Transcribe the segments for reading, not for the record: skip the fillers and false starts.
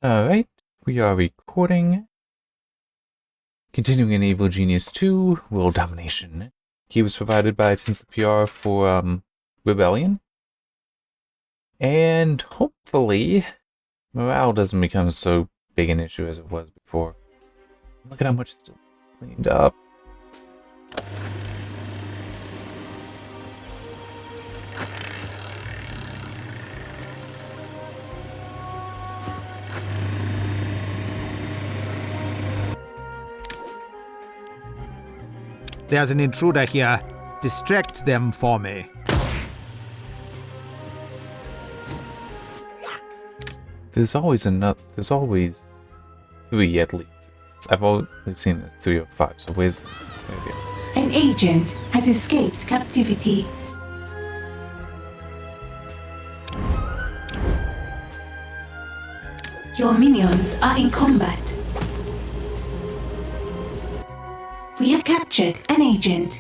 Alright, we are recording. Continuing in Evil Genius 2, World Domination. He was provided by Tinsley PR for, Rebellion. And hopefully, morale doesn't become so big an issue as it was before. Look at how much is still cleaned up. There's an intruder here. Distract them for me. There's always three at least. I've only seen 3 or 5, so where's... An agent has escaped captivity. Your minions are in combat. We have captured an agent.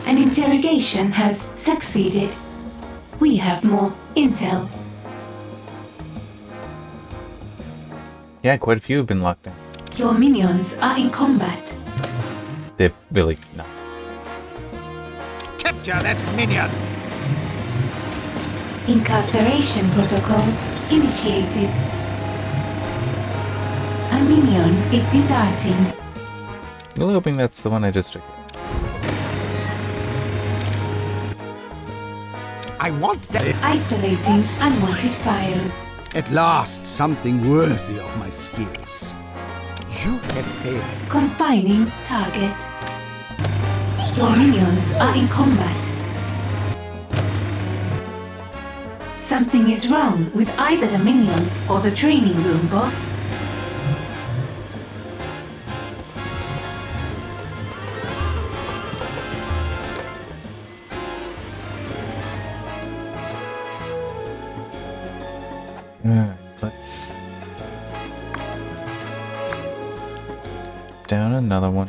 An interrogation has succeeded. We have more intel. Yeah, quite a few have been locked down. Your minions are in combat. They're really not. Capture that minion! Incarceration protocols initiated. A minion is deserting. Really hoping that's the one I just took. I want that. Isolating unwanted files. At last, something worthy of my skills. You have failed. Confining target. Your minions are in combat. Something is wrong with either the minions or the training room, boss. Let's... down another one.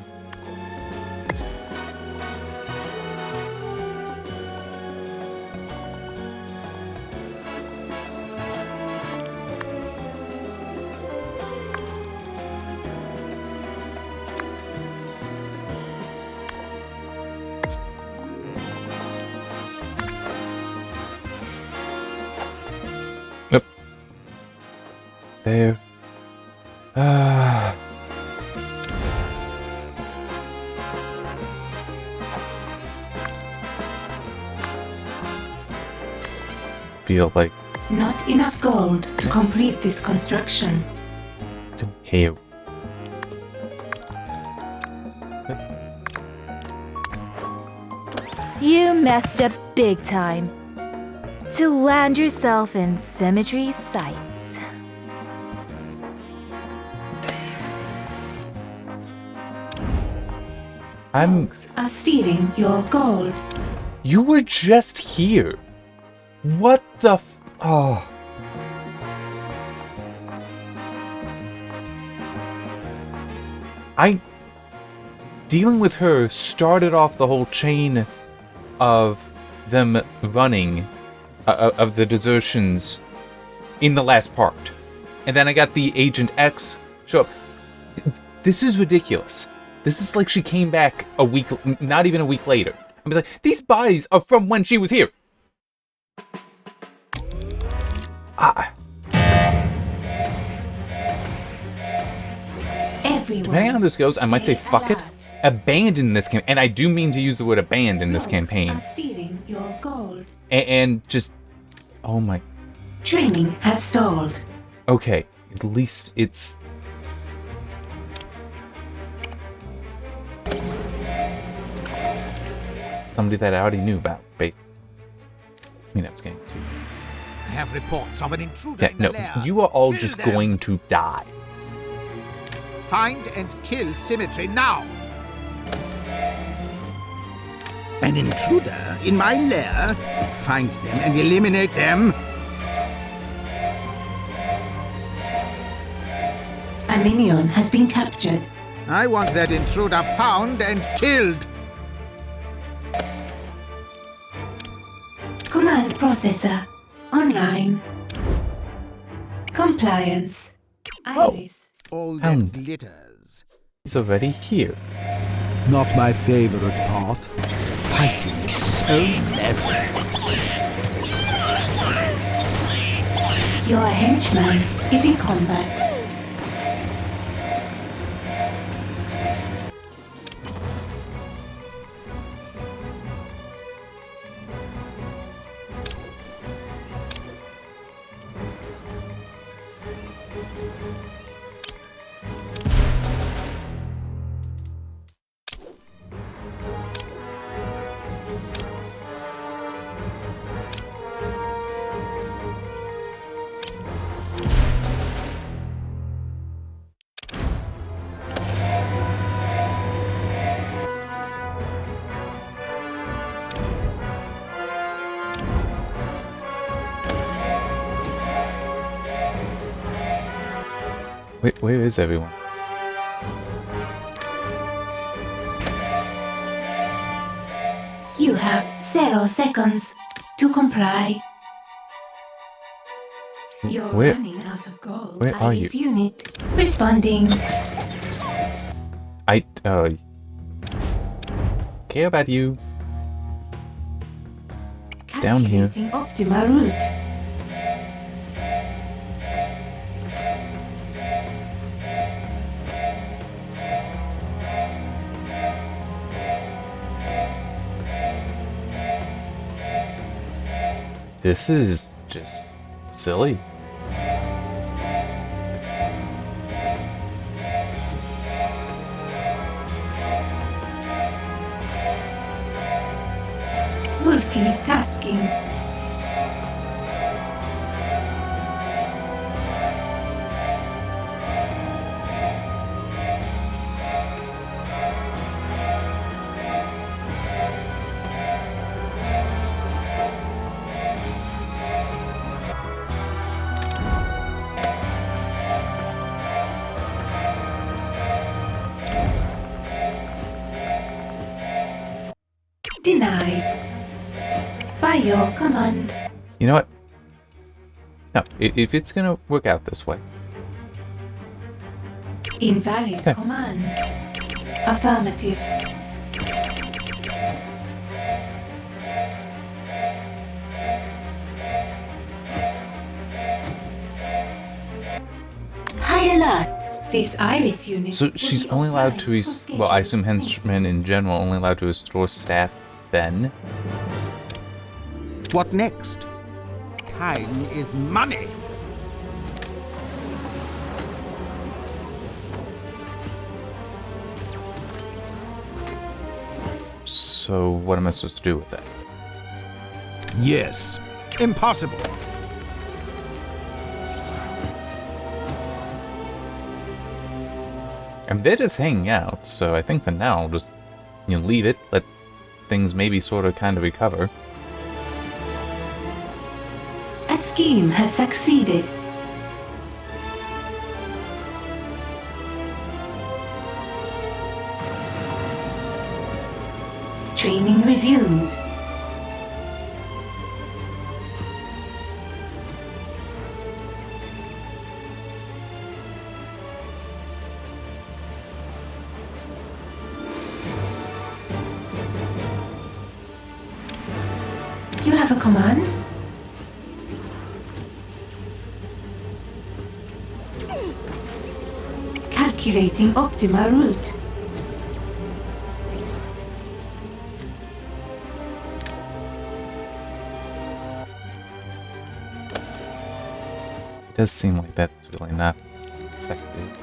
There. Feel like... Not enough gold to complete this construction. Don't care. You messed up big time. To land yourself in Symmetry sights. Rogues are stealing your gold. You were just here. What the oh. Dealing with her started off the whole chain of them running, of the desertions in the last part. And then I got the Agent X show up. This is ridiculous. This is like she came back a week, not even a week later. I was like, these bodies are from when she was here. Depending on how this goes, I might say fuck it. Abandon this campaign. And I do mean to use the word abandon this campaign. Stealing your gold. And just, oh my. Training has stalled. Okay, at least it's... somebody that I already knew about, basically. I mean, I was getting too. I have reports of an intruder in the lair. You are all Kill just them. going to die. Find and kill Symmetry now. An intruder in my lair. Find them and eliminate them. A minion has been captured. I want that intruder found and killed. Command processor online. Compliance. Iris. All Found. that glitters. He's already here. Not my favorite part. Fighting is so pleasant. Your henchman is in combat. Wait, where is everyone? You have 0 seconds to comply. You're Where- running out of gold. where are Iris unit responding. I care about you. Down here. Calculating optimal route. This is just silly. Multitasking. Denied. By your command. You know what? No, if it's gonna work out this way. Invalid Okay. command. Affirmative. High alert. This Iris unit. So will she's be only allowed offline to for well, I scheduled assume henchmen in general only allowed to restore stat then. What next? Time is money. So what am I supposed to do with that? Yes. Impossible. And they're just hanging out, so I think for now I'll just leave it, let things maybe sort of kind of recover. A scheme has succeeded. Training resumed. You have a command? Calculating optimal route. It does seem like that's really not effective.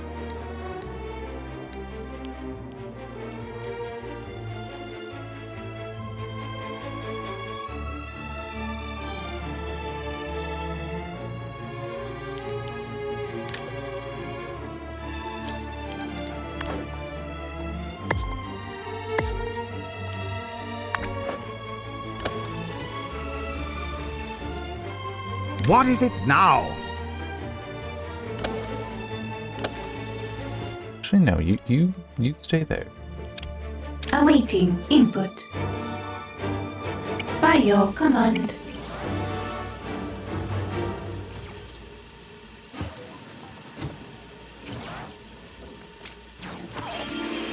What is it now? Actually, no. You stay there. Awaiting input. By your command.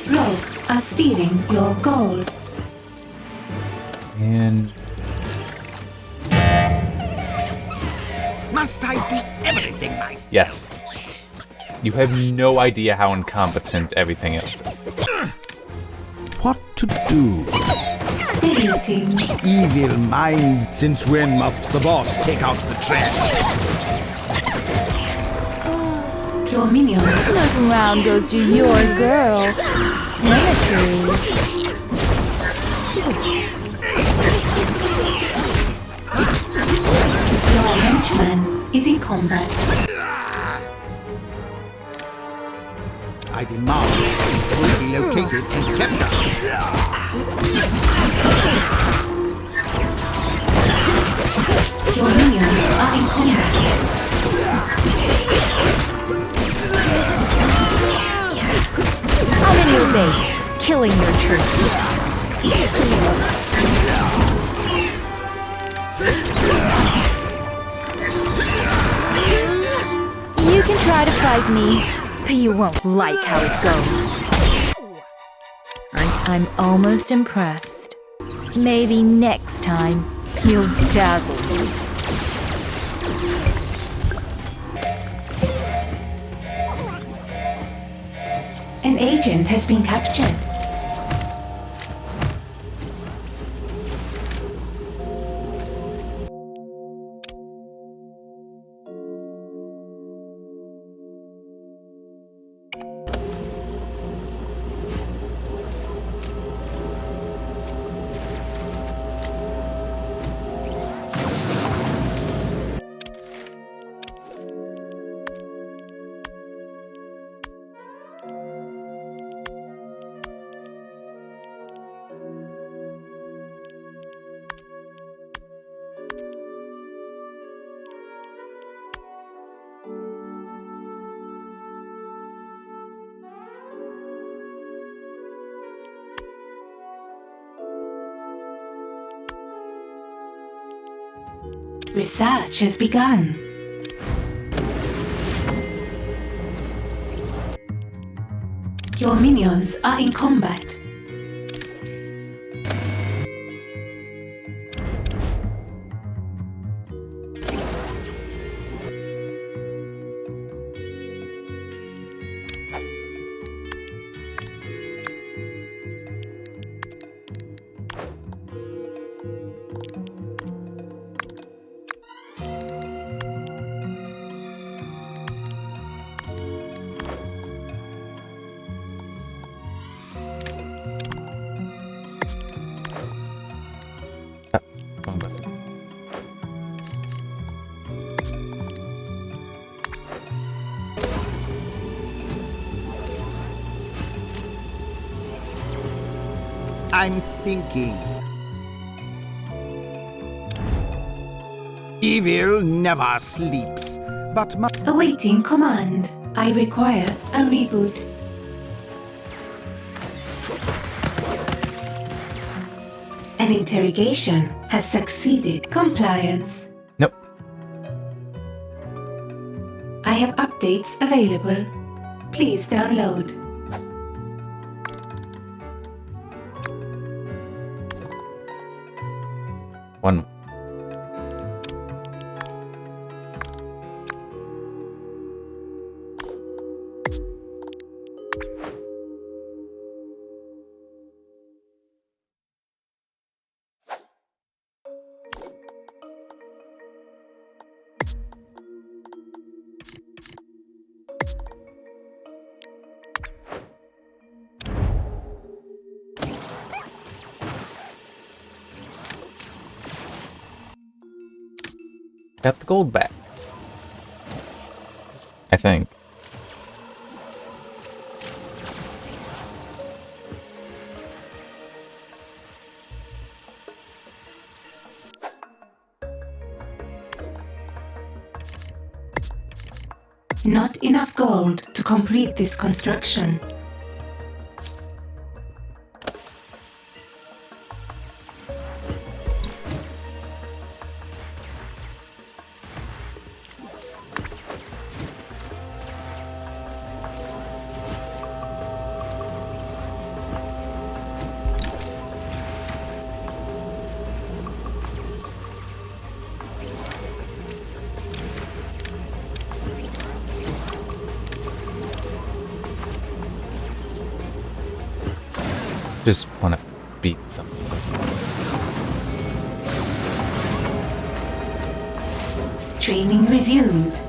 Rogues are stealing your gold. And Must I do everything myself? yes. You have no idea how incompetent everything else is. What to do? Deleting. Evil mind. Since when must the boss take out the trash? Your minions. This round goes to your girl. Symmetry. Your henchman is in combat. I demand it be located and captured. Your minions are in combat. I'm in your base, killing your troops. You can try to fight me, but you won't like how it goes. I'm almost impressed. Maybe next time you'll dazzle me. An agent has been captured. Research has begun. Your minions are in combat. I'm thinking. Evil never sleeps, but my... Awaiting command. I require a reboot. An interrogation has succeeded. Compliance. Nope. I have updates available. Please download. One. Got the gold back. I think. Not enough gold to complete this construction. Just want to beat something. Training resumed.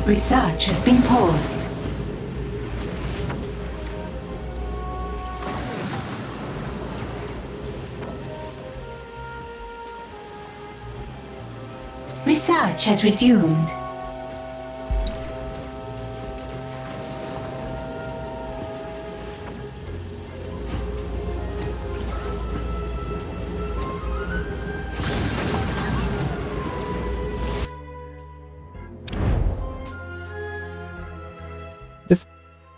Research has been paused. Research has resumed.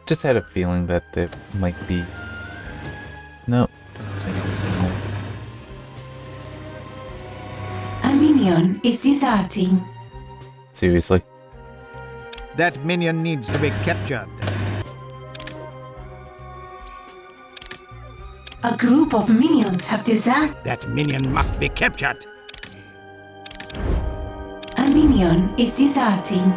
Just had a feeling that there might be... No. A minion is deserting. Seriously? That minion needs to be captured. A group of minions have deserted. That minion must be captured. A minion is deserting.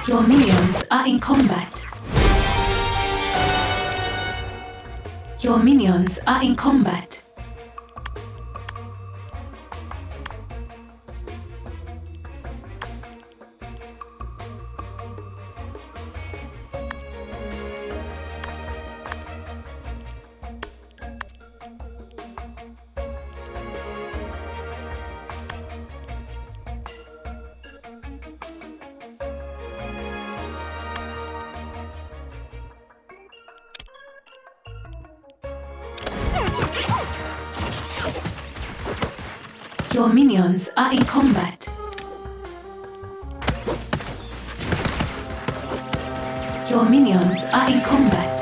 Your minions are in combat. Your minions are in combat. Your minions are in combat. Your minions are in combat.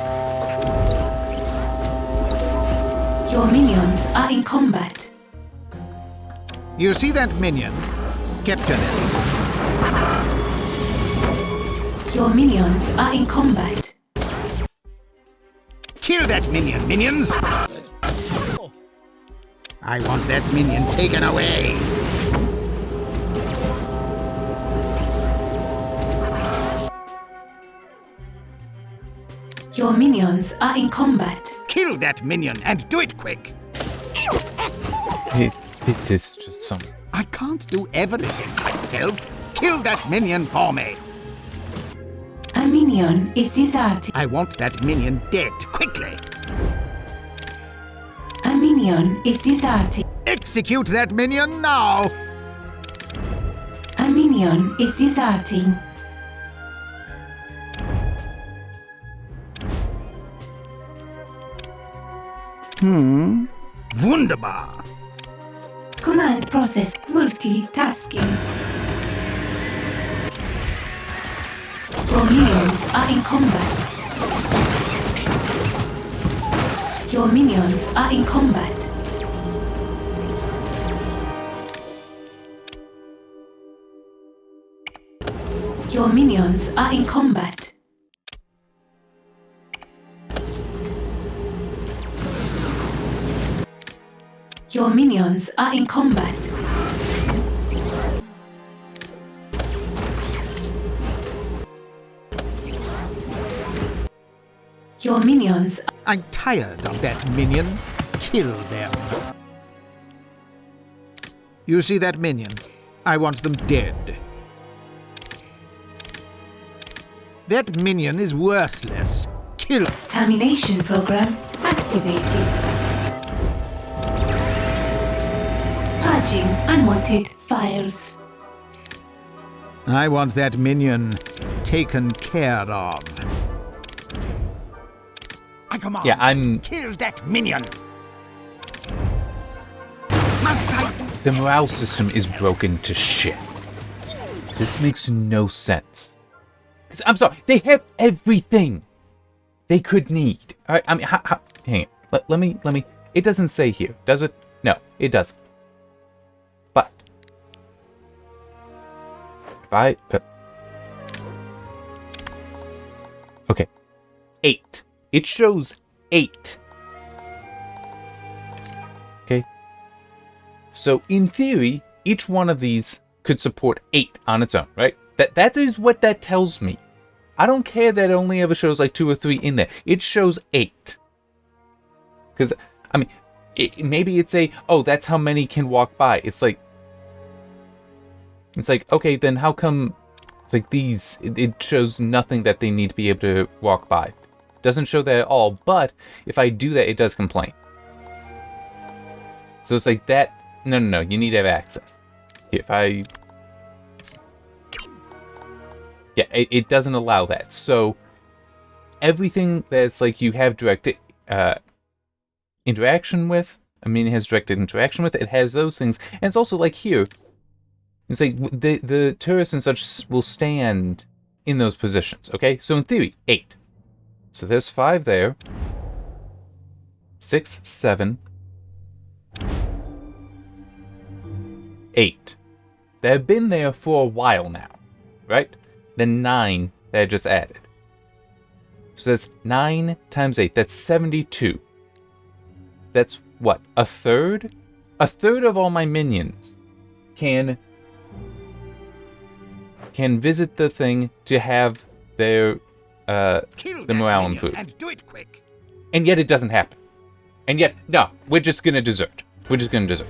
Your minions are in combat. You see that minion? Capture them. Your minions are in combat. Kill that minion, minions! I want that minion taken away. Your minions are in combat. Kill that minion and do it quick. It is just some. I can't do everything myself. Kill that minion for me. A minion is deserted. I want that minion dead, quickly. A minion is deserted. Execute that minion now. A minion is deserting. Wunderbar. Command process multitasking. Your minions are in combat. Your minions are in combat. Your minions are in combat. Your minions are in combat. Your minions. I'm tired of that minion. Kill them. You see that minion? I want them dead. That minion is worthless. Kill. Termination program activated. Purging unwanted files. I want that minion taken care of. I command. Yeah, I'm. Kill that minion. Must I? The morale system is broken to shit. This makes no sense. 'Cause I'm sorry, they have everything they could need. All right, I mean, hang on. Let me. It doesn't say here, does it? No, it doesn't. But if I okay, 8. It shows 8. Okay. So in theory, each one of these could support 8 on its own, right? That is what that tells me. I don't care that it only ever shows like 2 or 3 in there. It shows 8. Because, I mean, maybe it's that's how many can walk by. It's like, okay, then how come it's like these, it shows nothing that they need to be able to walk by. Doesn't show that at all, but if I do that, it does complain. So it's like that, no, you need to have access. Here, if I... Yeah, it doesn't allow that. So everything that's like you have direct interaction with, I mean, it has direct interaction with, it has those things. And it's also like here, it's like the turrets and such will stand in those positions, okay? So in theory, 8. So there's 5 there. 6, 7, 8. They have been there for a while now, right? Then 9 that I just added. So that's 9 times 8. That's 72. That's what? A third? A third of all my minions can visit the thing to have their the morale improved. And do it quick. And yet it doesn't happen. And yet, no, we're just gonna desert. We're just gonna desert.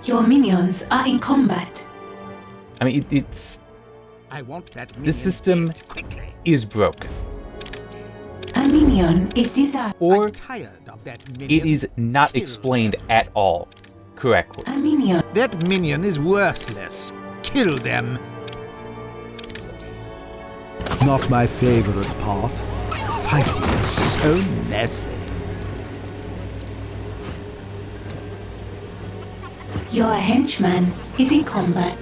Your minions are in combat. I mean, it's... I want that minion The system dead quickly. is broken. A minion is deserted. Or I'm tired of that minion. it is not Kill explained at all correctly. A minion. That minion is worthless. Kill them. Not my favorite part. Fighting is so messy. Your henchman is in combat.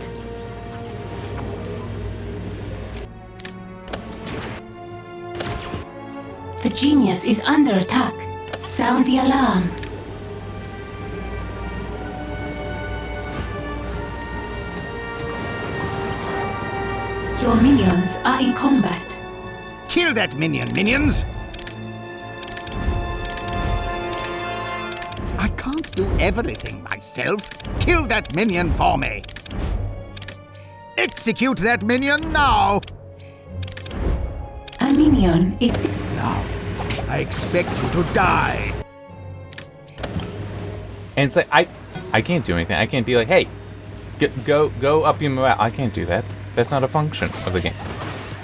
The genius is under attack. Sound the alarm. Your minions are in combat. Kill that minion, minions! I can't do everything myself. Kill that minion for me. Execute that minion now! A minion is... Now, I expect you to die. And it's like, I can't do anything. I can't be like, hey, go up your morale. I can't do that. That's not a function of the game.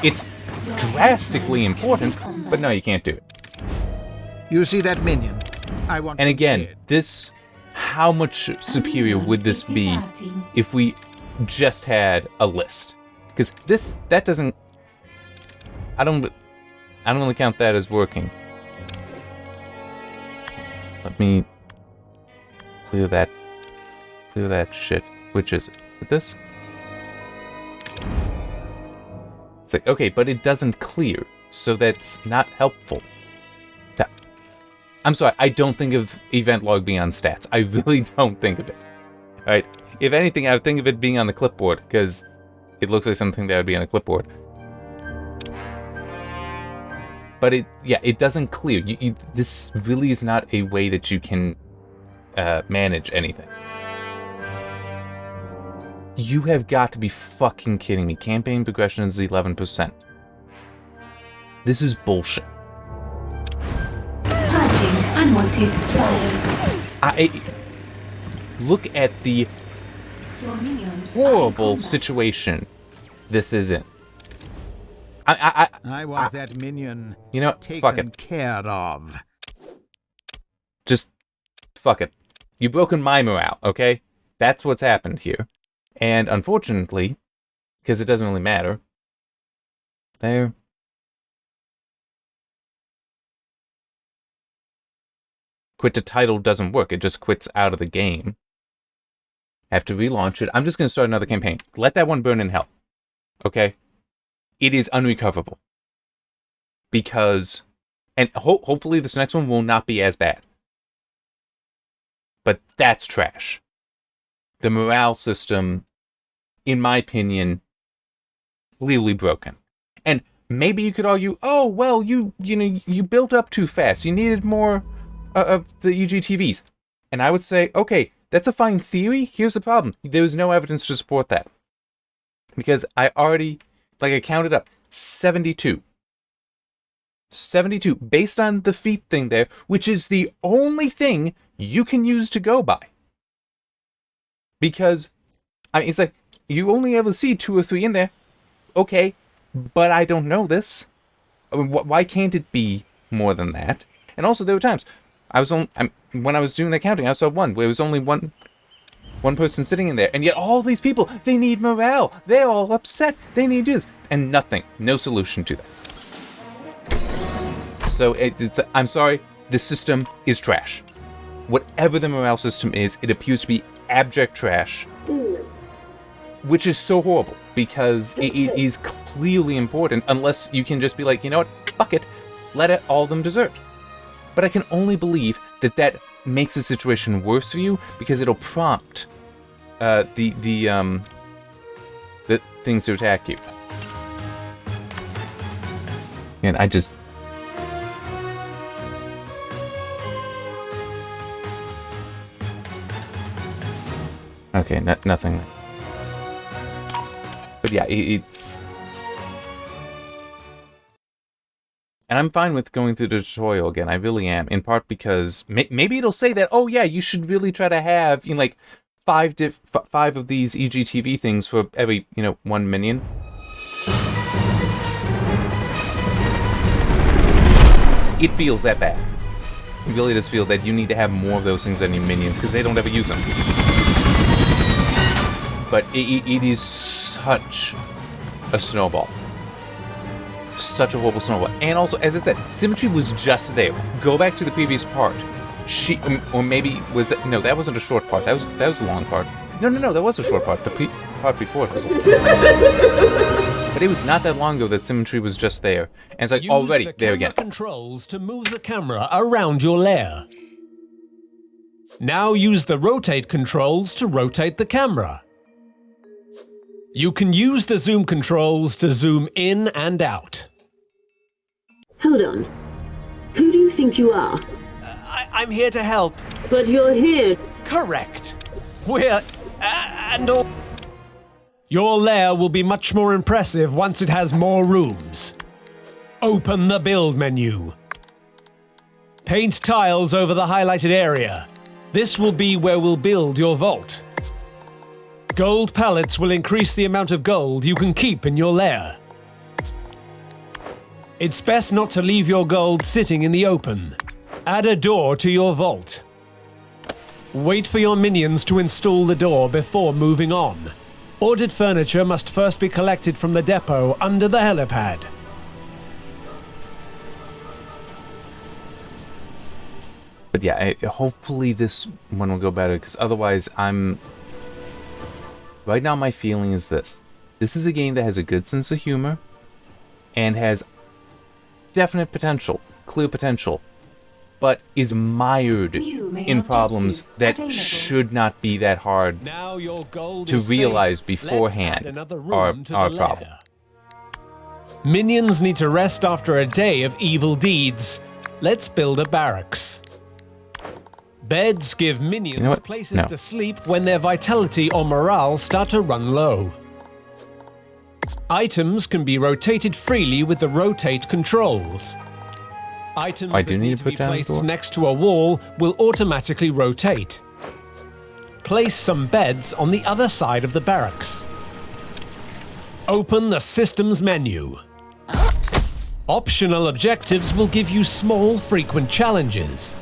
It's drastically important, but no, you can't do it. You see that minion? I want. And to again, kill it. this, how much superior would this be if we just had a list? Because that doesn't, I don't really count that as working. Let me clear that shit. Which is it? Is it this? It's like, okay, but it doesn't clear, so that's not helpful. I'm sorry, I don't think of event log being on stats. I really don't think of it. Alright, if anything, I would think of it being on the clipboard, because it looks like something that would be on a clipboard. But it doesn't clear. This really is not a way that you can manage anything. You have got to be fucking kidding me. Campaign progression is 11%. This is bullshit. Purging unwanted players. Look at the Your minions are in horrible combat. situation this is in. I want that minion You know what? taken Fuck it. care of. Just fuck it. You've broken my morale, okay? That's what's happened here. And unfortunately, because it doesn't really matter, there. Quit to title doesn't work. It just quits out of the game. I have to relaunch it. I'm just going to start another campaign. Let that one burn in hell. Okay? It is unrecoverable. Because, and hopefully this next one will not be as bad. But that's trash. The morale system, in my opinion, clearly broken. And maybe you could argue, oh, well, you built up too fast. You needed more of the EGTVs. And I would say, okay, that's a fine theory. Here's the problem. There's no evidence to support that. Because I counted up 72. 72, based on the feat thing there, which is the only thing you can use to go by. Because, it's like, you only ever see 2 or 3 in there. Okay, but I don't know this. I mean, why can't it be more than that? And also, there were times, when I was doing the counting, I saw one, where there was only one person sitting in there, and yet all these people, they need morale. They're all upset. They need to do this. And nothing. No solution to that. So, I'm sorry, the system is trash. Whatever the morale system is, it appears to be abject trash, which is so horrible because it is clearly important unless you can just be like, you know what, fuck it, let all of them desert. But I can only believe that makes the situation worse for you because it'll prompt the things to attack you. And I just. Okay, nothing. But yeah, it's... And I'm fine with going through the tutorial again, I really am. In part because maybe it'll say that, oh yeah, you should really try to have, 5 of these EGTV things for every, 1 minion. It feels that bad. It really does feel that you need to have more of those things than your minions, because they don't ever use them. But it is such a snowball. Such a horrible snowball. And also, as I said, symmetry was just there. Go back to the previous part. or maybe was it? No, that wasn't a short part. That was a long part. No, that was a short part. The part before it was a long part. But it was not that long ago that symmetry was just there. And it's like, already, there again. Use the camera controls to move the camera around your lair. Now use the rotate controls to rotate the camera. You can use the zoom controls to zoom in and out. Hold on. Who do you think you are? I'm here to help. But you're here. Correct. We're... and all... Your lair will be much more impressive once it has more rooms. Open the build menu. Paint tiles over the highlighted area. This will be where we'll build your vault. Gold pallets will increase the amount of gold you can keep in your lair. It's best not to leave your gold sitting in the open. Add a door to your vault. Wait for your minions to install the door before moving on. Ordered furniture must first be collected from the depot under the helipad. But yeah, hopefully this one will go better, because otherwise right now my feeling is this. This is a game that has a good sense of humor and has definite potential, clear potential, but is mired in problems that should not be that hard to realize beforehand are a problem. Minions need to rest after a day of evil deeds. Let's build a barracks. Beds give minions places to sleep when their vitality or morale start to run low. Items can be rotated freely with the rotate controls. Items that need to be placed next to a wall will automatically rotate. Place some beds on the other side of the barracks. Open the systems menu. Optional objectives will give you small, frequent challenges.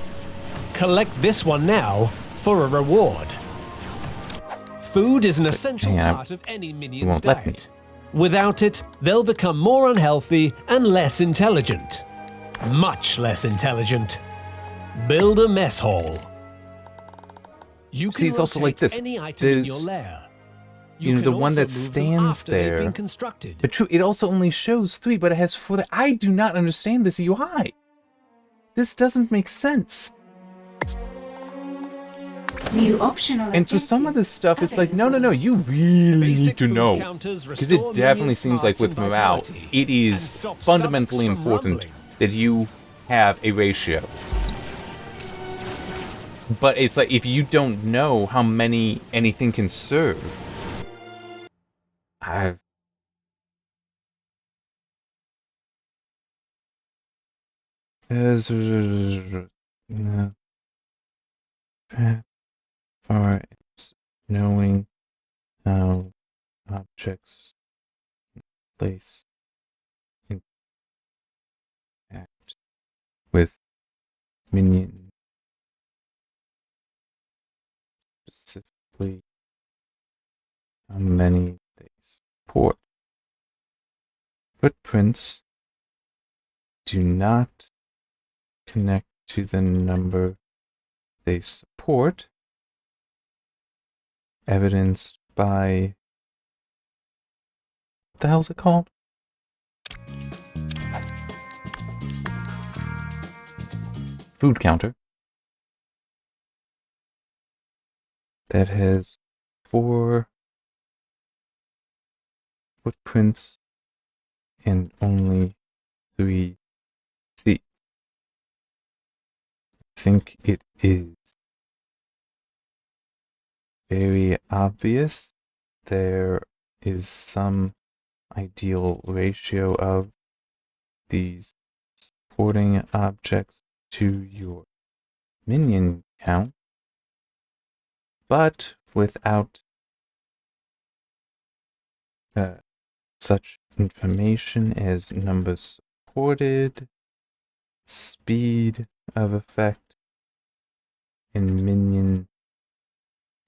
Collect this one now for a reward. Food is an essential part of any minion's diet. Without it, they'll become more unhealthy and less intelligent. Much less intelligent. Build a mess hall. You can it's also like this. Any item in your lair. You know, the one that stands there. But true, it also only shows 3, but it has 4. I do not understand this UI. This doesn't make sense. New optional and for some of this stuff, it's like, no, you really need to know. Because it definitely seems like with morale, it is fundamentally important that you have a ratio. But it's like, if you don't know how many anything can serve, far as knowing how objects place interact with minions, specifically how many they support. Footprints do not connect to the number they support, evidenced by, what the hell's it called? Food counter that has 4 footprints and only 3 seats. I think it is very obvious there is some ideal ratio of these supporting objects to your minion count, but without such information as numbers supported, speed of effect, and minion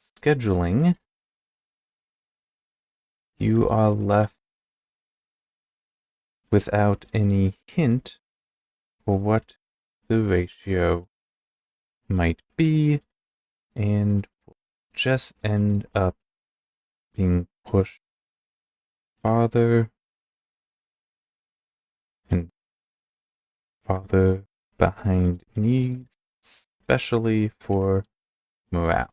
scheduling, you are left without any hint for what the ratio might be, and we'll just end up being pushed farther and farther behind needs, especially for morale.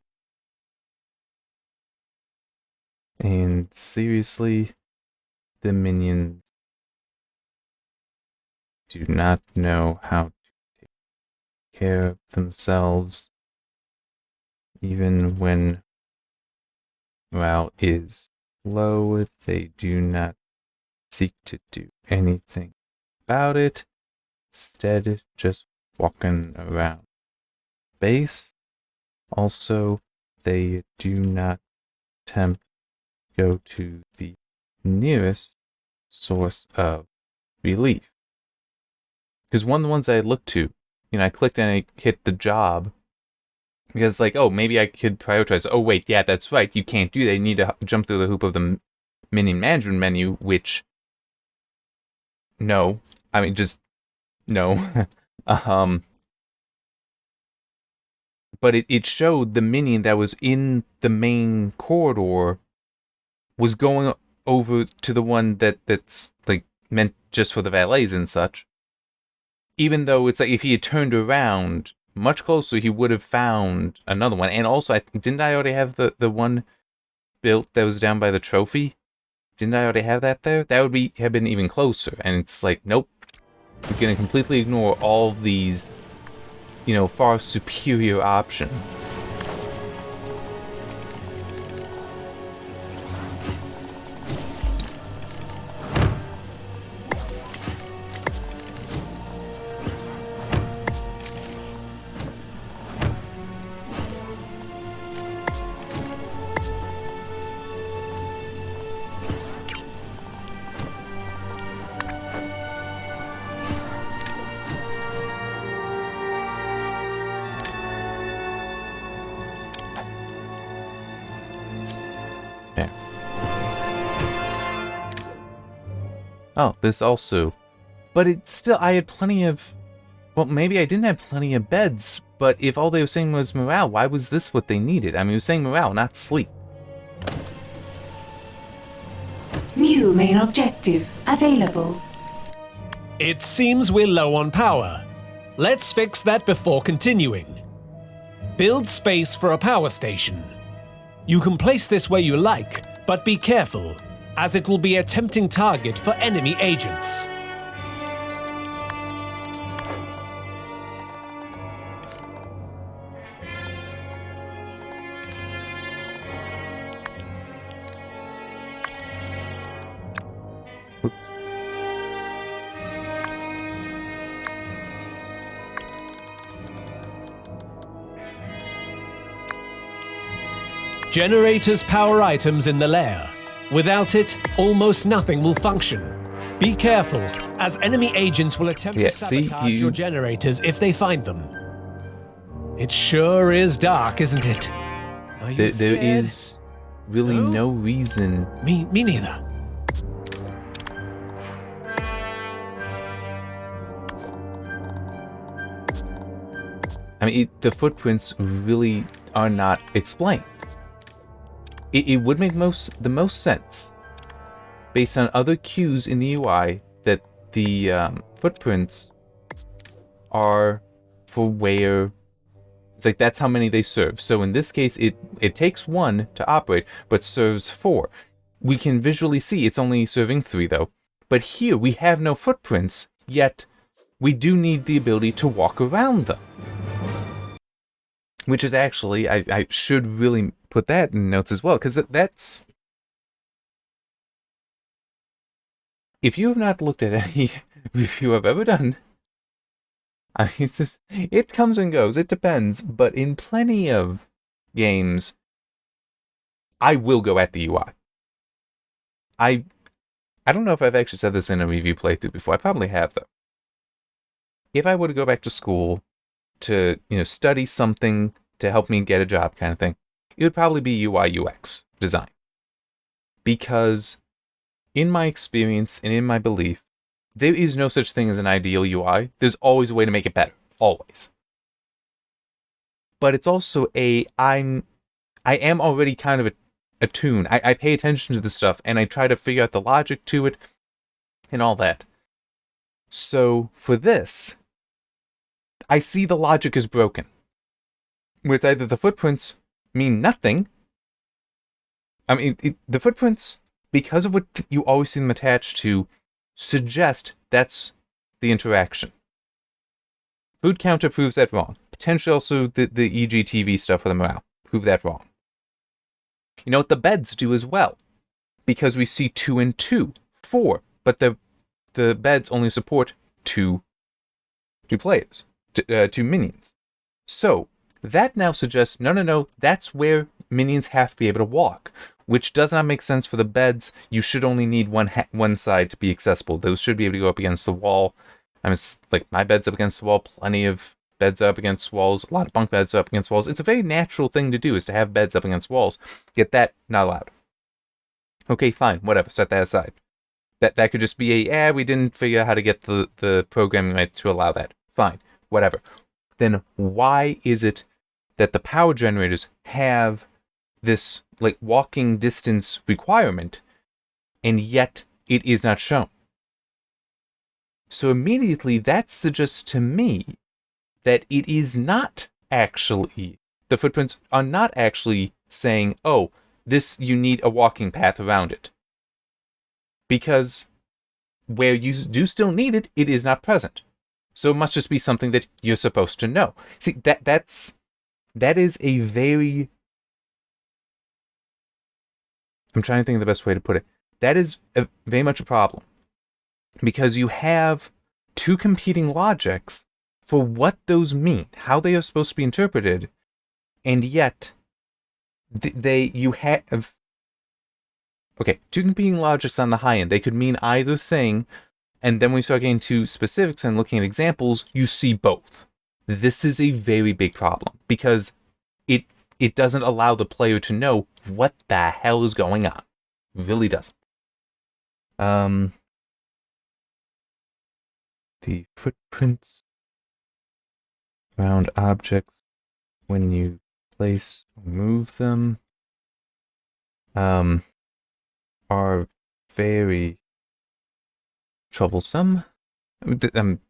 And seriously, the minions do not know how to take care of themselves, even when morale is low. They do not seek to do anything about it. Instead, just walking around base. Also, they do not attempt to go to the nearest source of relief. Because one of the ones I looked to, I clicked and I hit the job. Because like, oh, maybe I could prioritize. Oh, wait, yeah, that's right. You can't do that. You need to jump through the hoop of the minion management menu, which, no. I mean, just, no. But it showed the minion that was in the main corridor was going over to the one that's like meant just for the valets and such. Even though it's like if he had turned around much closer, he would have found another one. And also, didn't I already have the one built that was down by the trophy? Didn't I already have that there? That would have been even closer. And it's like, nope. We're going to completely ignore all of these, far superior options. Oh, this also. But it's still, I had plenty of... Well, maybe I didn't have plenty of beds, but if all they were saying was morale, why was this what they needed? I mean, it was saying morale, not sleep. New main objective available. It seems we're low on power. Let's fix that before continuing. Build space for a power station. You can place this where you like, but be careful, as it will be a tempting target for enemy agents. Generators power items in the lair. Without it, almost nothing will function. Be careful, as enemy agents will attempt to sabotage your generators if they find them. It sure is dark, isn't it? Are you scared? There is really no reason. Me neither. I mean, the footprints really are not explained. It would make the most sense, based on other cues in the UI, that the footprints are for where... It's like that's how many they serve. So in this case, it takes 1 to operate, but serves 4. We can visually see it's only serving 3, though. But here, we have no footprints, yet we do need the ability to walk around them. Which is actually, I should really put that in notes as well, because that's... If you have not looked at any review I've ever done, I mean, it comes and goes, it depends, but in plenty of games, I will go at the UI. I don't know if I've actually said this in a review playthrough before, I probably have, though. If I were to go back to school to, study something to help me get a job kind of thing, it would probably be UI UX design. Because in my experience and in my belief, there is no such thing as an ideal UI. There's always a way to make it better. Always. but it's also I am already kind of attuned. I pay attention to this stuff, and I try to figure out the logic to it, and all that. So, for this, I see the logic is broken. Where it's either the footprints mean nothing. I mean, the footprints, because of what you always see them attached to, suggest that's the interaction. Food counter proves that wrong. Potentially also the EGTV stuff for the morale prove that wrong. You know what the beds do as well? Because we see 2 and 2, 4, but the beds only support two players, two minions. So that now suggests no, that's where minions have to be able to walk, which does not make sense for the beds. You should only need one side to be accessible. Those should be able to go up against the wall. I mean, like my bed's up against the wall. Plenty of beds up against walls. A lot of bunk beds up against walls. It's a very natural thing to do, is to have beds up against walls. Yet that not allowed. Okay, fine, whatever. Set that aside. That could just be we didn't figure out how to get the programming right to allow that. Fine, whatever. Then why is it that the power generators have this like walking distance requirement, and yet it is not shown? So immediately that suggests to me that it is not actually, the footprints are not actually saying, oh, this, you need a walking path around it. Because where you do still need it, it is not present. So it must just be something that you're supposed to know. See, that is a very, I'm trying to think of the best way to put it. That is very much a problem. Because you have two competing logics for what those mean, how they are supposed to be interpreted, and yet you have, okay, two competing logics on the high end. They could mean either thing, and then when we start getting to specifics and looking at examples, you see both. This is a very big problem, because it doesn't allow the player to know what the hell is going on. It really doesn't. The footprints around objects when you place or move them are very troublesome. What I'm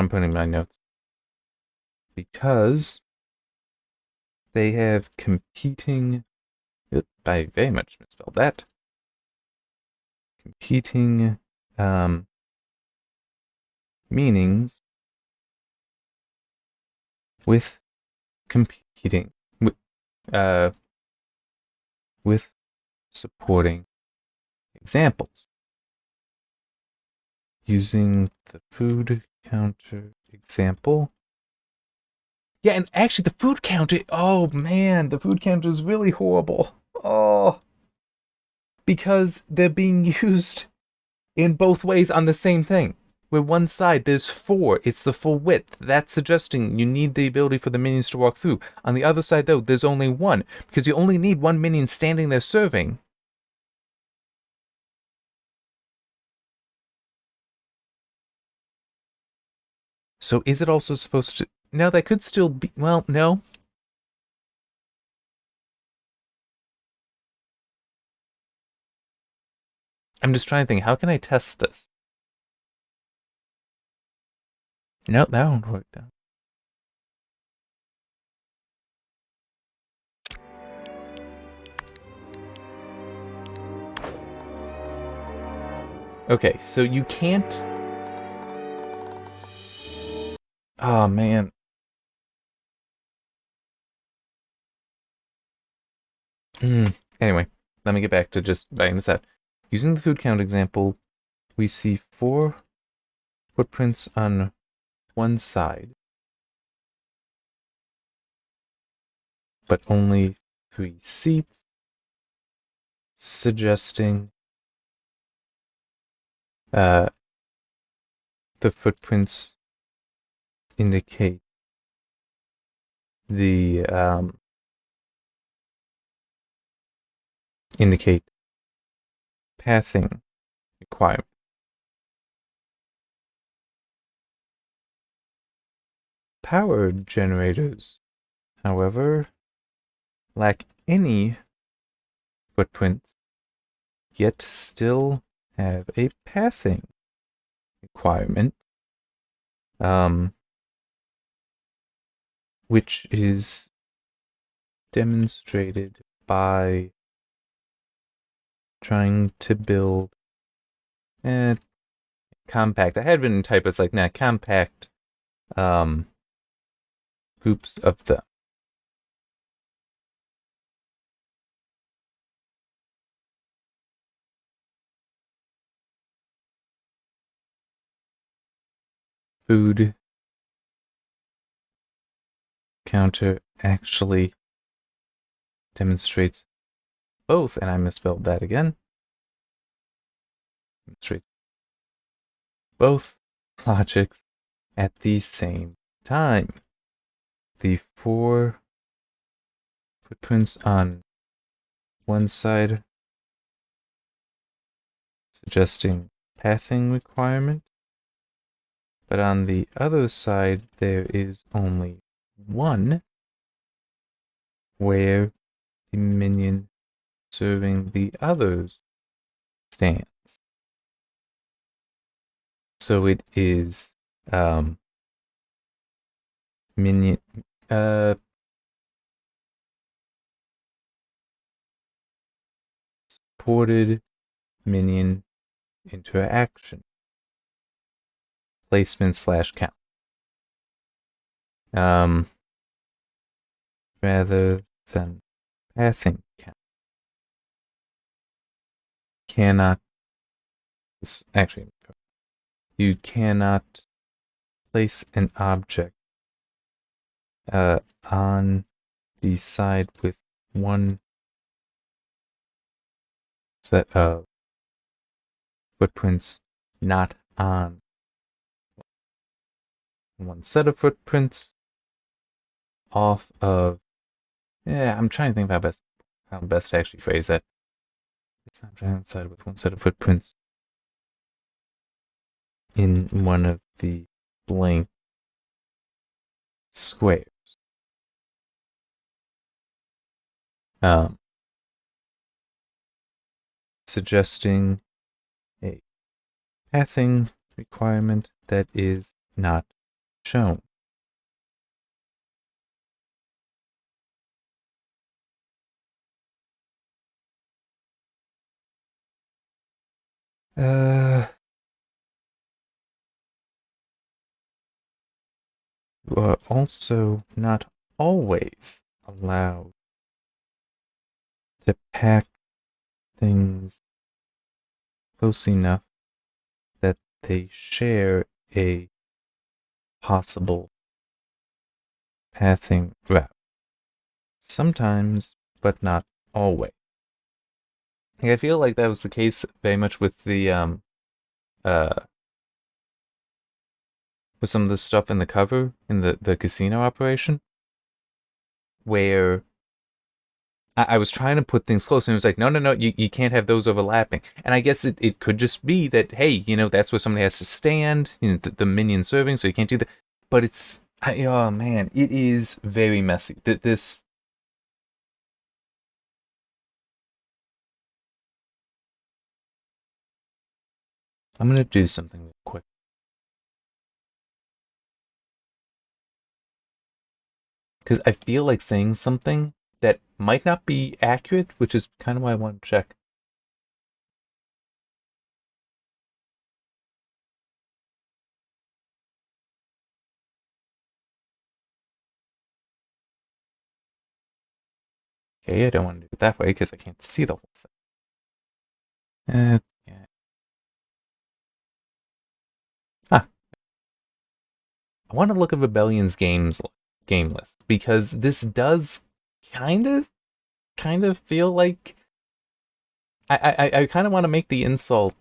putting in my notes. Because they have competing, I very much misspelled that. Competing meanings with competing with supporting examples. Using the food counter example. Yeah, and actually the food counter, oh man, the food counter is really horrible. Oh. Because they're being used in both ways on the same thing. Where one side there's 4, it's the full width. That's suggesting you need the ability for the minions to walk through. On the other side though, there's only 1, because you only need 1 minion standing there serving. So is it also supposed to... No, that could still be... Well, no. I'm just trying to think, how can I test this? Nope, that won't work though. Okay, so you can't... Oh, man. Anyway, let me get back to just writing this out. Using the food count example, we see 4 footprints on one side, but only 3 seats, suggesting the footprints indicate the indicate pathing requirement. Power generators however, lack any footprints, yet still have a pathing requirement, which is demonstrated by trying to build compact. I had been in type, it's like, nah, compact groups of them. Food counter actually demonstrates both, and I misspelled that again. Demonstrates both logics at the same time. The 4 footprints on one side suggesting pathing requirement, but on the other side there is only one where the minion serving the others stands. So it is minion supported minion interaction placement / count rather than pathing count. Cannot actually, you cannot place an object on the side with one set of footprints not on one set of footprints off of, I'm trying to think about how best to actually phrase that. It's not on the side with one set of footprints in one of the blank squares. Suggesting a pathing requirement that is not shown. You are also not always allowed to pack things close enough that they share a possible pathing route. Sometimes, but not always. I feel like that was the case very much with the with some of the stuff in the cover in the casino operation, where I was trying to put things close, and it was like, no, you can't have those overlapping. And I guess it could just be that, hey, that's where somebody has to stand, the minion serving, so you can't do that. But oh man, it is very messy. This. I'm going to do something real quick. Because I feel like saying something that might not be accurate, which is kind of why I want to check. Okay, I don't want to do it that way because I can't see the whole thing. Yeah. I want to look at Rebellion's game list, because this does kind of feel like I kind of want to make the insult,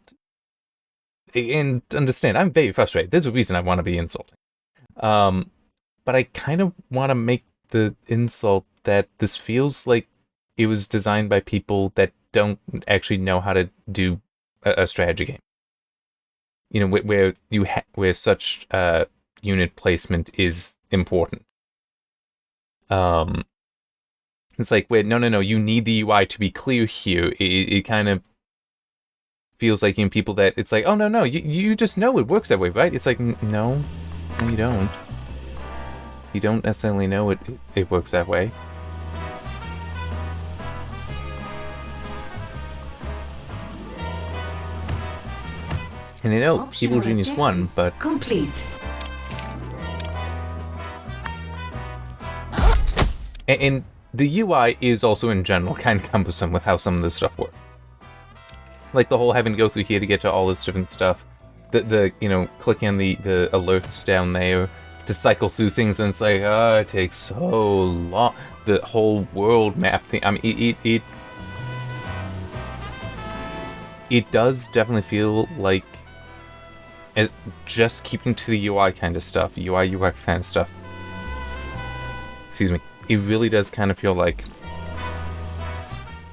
and understand I'm very frustrated. There's a reason I want to be insulting, but I kind of want to make the insult that this feels like it was designed by people that don't actually know how to do a strategy game. Where where such unit placement is important. It's like, wait, no, you need the UI to be clear here. It kind of feels like in people that it's like, oh, no, you just know it works that way, right? It's like, no, you don't. You don't necessarily know it works that way. And I know Optional Evil Genius won, objective but complete. and the UI is also in general kind of cumbersome with how some of this stuff works. Like the whole having to go through here to get to all this different stuff. The clicking on the alerts down there to cycle through things, and it's like, it takes so long. The whole world map thing. I mean, it does definitely feel like as just keeping to the UI kind of stuff, UI UX kind of stuff. Excuse me. It really does kind of feel like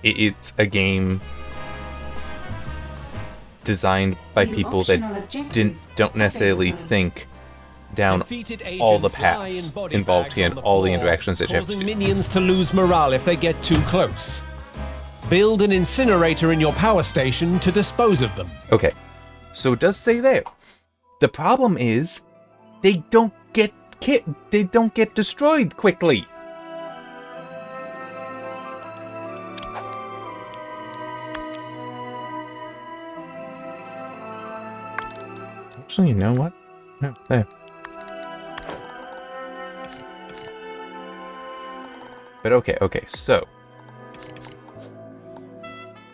it's a game designed by people that don't necessarily think down all the paths involved here and all the interactions that you have to do. Causing minions to lose morale if they get too close. Build an incinerator in your power station to dispose of them. Okay, so it does say there. The problem is they don't get destroyed quickly. Actually, you know what? No, there. But okay, so...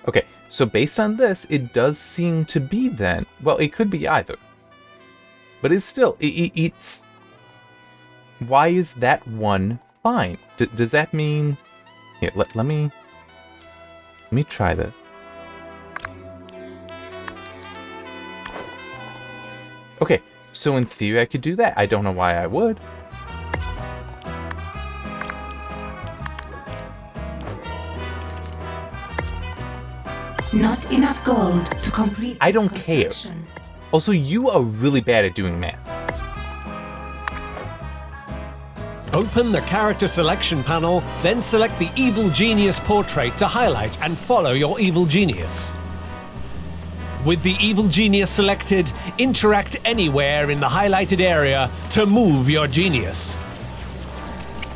Okay, so based on this, it does seem to be then... Well, it could be either. But it's still... It's... Why is that one fine? Does that mean... Here, let me try this. Okay, so in theory I could do that. I don't know why I would. Not enough gold to complete I this don't care. construction. Also, you are really bad at doing math. Open the character selection panel, then select the Evil Genius portrait to highlight and follow your Evil Genius. With the Evil Genius selected, interact anywhere in the highlighted area to move your genius.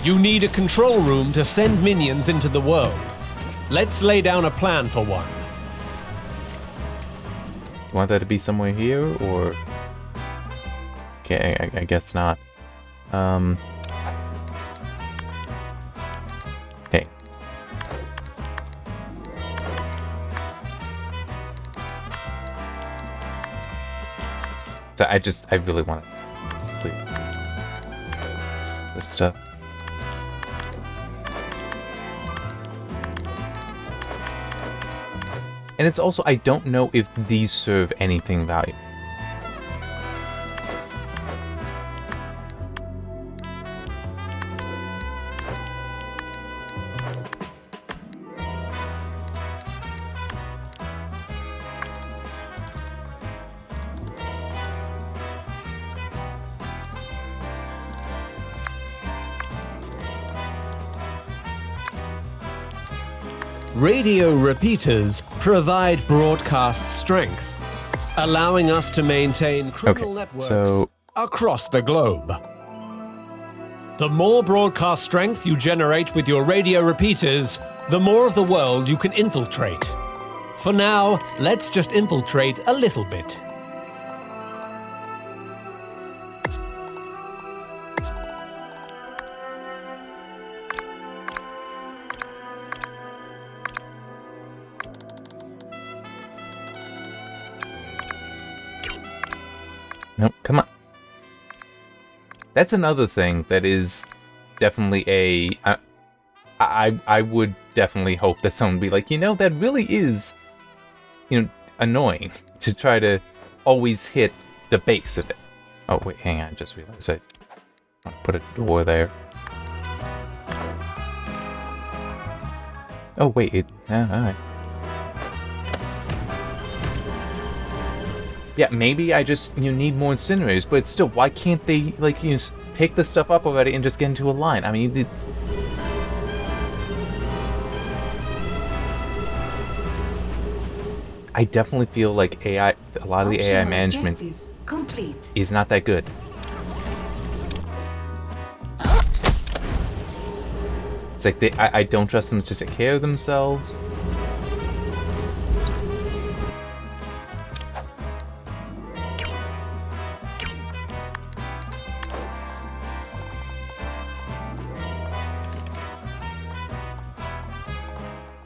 You need a control room to send minions into the world. Let's lay down a plan for one. You want that to be somewhere here, or... Okay, I guess not. Okay. So I really want to complete this stuff. And it's also, I don't know if these serve anything valuable. Radio repeaters provide broadcast strength, allowing us to maintain criminal networks across the globe. The more broadcast strength you generate with your radio repeaters, the more of the world you can infiltrate. For now, let's just infiltrate a little bit. Nope, come on. That's another thing that is definitely I would definitely hope that someone would be like, that really is, annoying to try to always hit the base of it. Oh, wait, hang on, I just realized I want to put a door there. Oh, wait, alright. Yeah, maybe I just need more incinerators, but still, why can't they pick the stuff up already and just get into a line. I mean, it's... I definitely feel like AI, a lot of the AI management is not that good. It's like I don't trust them to take care of themselves.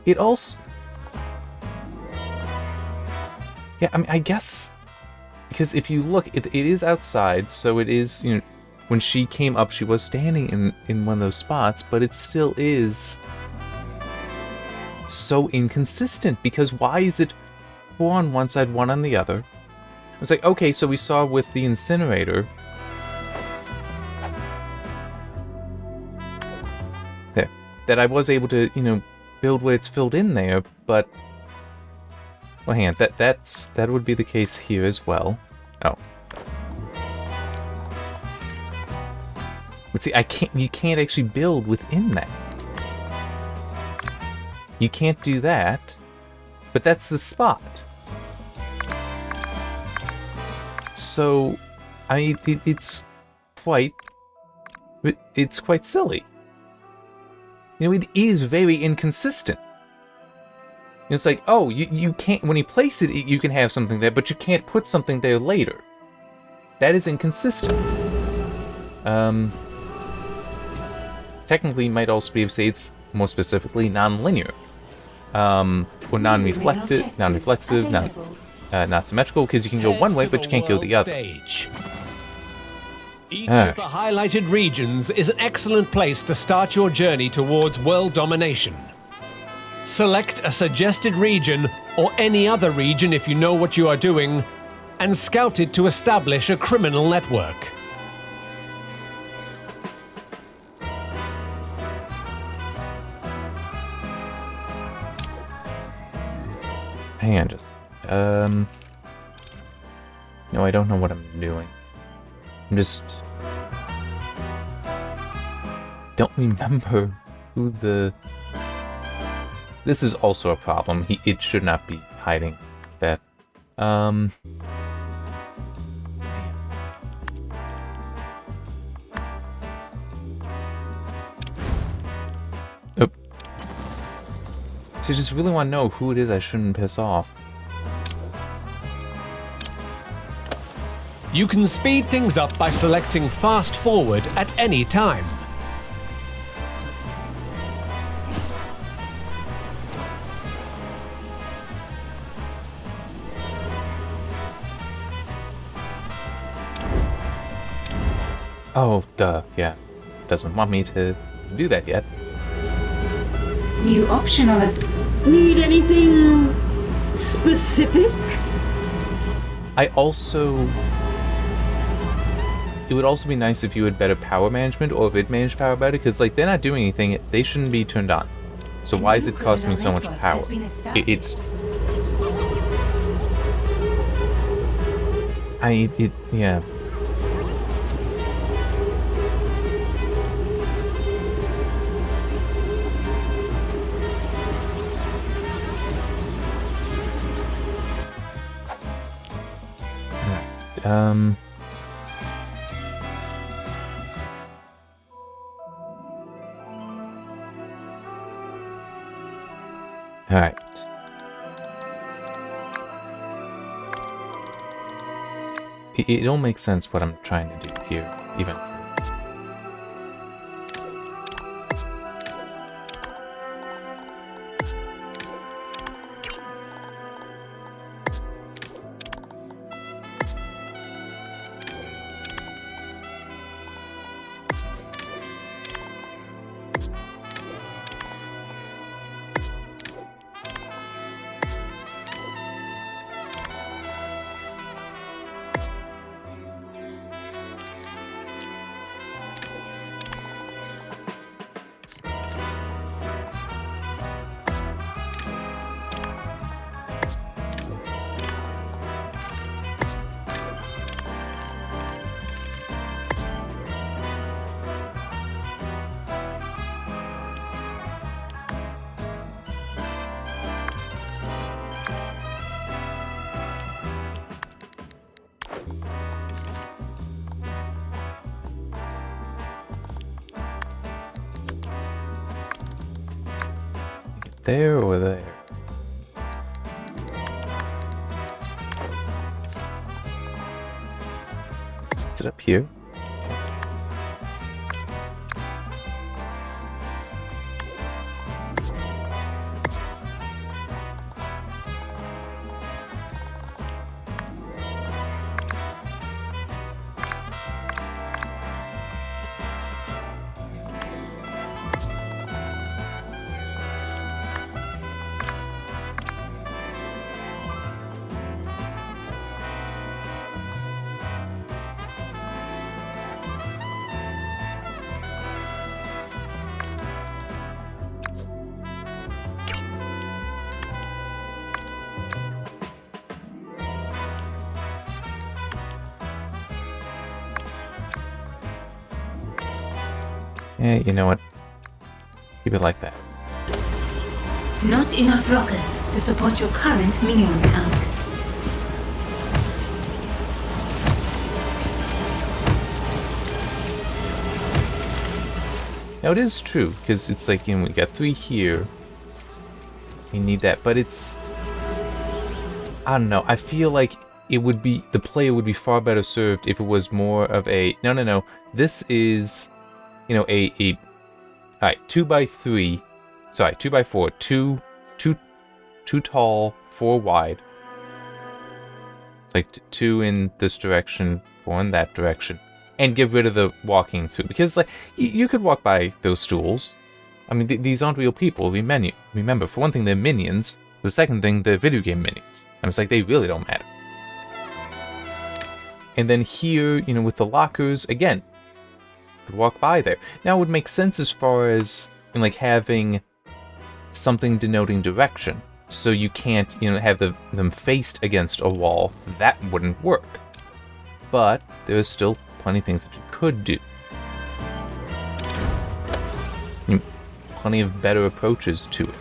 It also... Yeah, I mean, I guess... Because if you look, it is outside, so it is, you know... When she came up, she was standing in one of those spots, but it still is... so inconsistent, because why is it 4 on one side, 1 on the other? It's like, okay, so we saw with the incinerator... There. That I was able to, you know... build where it's filled in there, but well, hang on, that would be the case here as well. Oh, but see, you can't actually build within that. You can't do that, but that's the spot. So, I mean, it's quite silly. You know, it is very inconsistent. It's like, oh, you can't, when you place it, you can have something there, but you can't put something there later. That is inconsistent. Technically, you might also be able to say it's more specifically non-linear. Or non-reflective, not symmetrical, because you can go one way, but you can't go the other. Each of the highlighted regions is an excellent place to start your journey towards world domination. Select a suggested region, or any other region if you know what you are doing, and scout it to establish a criminal network. Hang on, just... No, I don't know what I'm doing. I'm just... don't remember who the... This is also a problem. It should not be hiding that. Oh. So I just really want to know who it is I shouldn't piss off. You can speed things up by selecting Fast Forward at any time. Oh, duh, yeah. Doesn't want me to do that yet. New optional. Need anything specific? I also... It would also be nice if you had better power management, or if it managed power better, because, like, they're not doing anything, they shouldn't be turned on. So why is it costing me so much power? Yeah. Alright. It all makes sense what I'm trying to do here, even. there or there? Is it up here? Yeah, you know what? Keep it like that. Not enough rockets to support your current minion count. Now it is true, because it's like, you know, we got 3 here. We need that, but it's... I don't know, I feel like it would be... The player would be far better served if it was more of a... No. This is, you know, alright, 2x3... Sorry, 2x4. Two tall, 4 wide. It's like 2 in this direction, 4 in that direction. And get rid of the walking through. Because, like, you could walk by those stools. I mean, these aren't real people. Remember, for one thing, they're minions. For the second thing, they're video game minions. And it's like, they really don't matter. And then here, you know, with the lockers, again, you could walk by there. Now, it would make sense as far as, like, having something denoting direction. So you can't, you know, have them faced against a wall. That wouldn't work. But there's still plenty of things that you could do. Plenty of better approaches to it.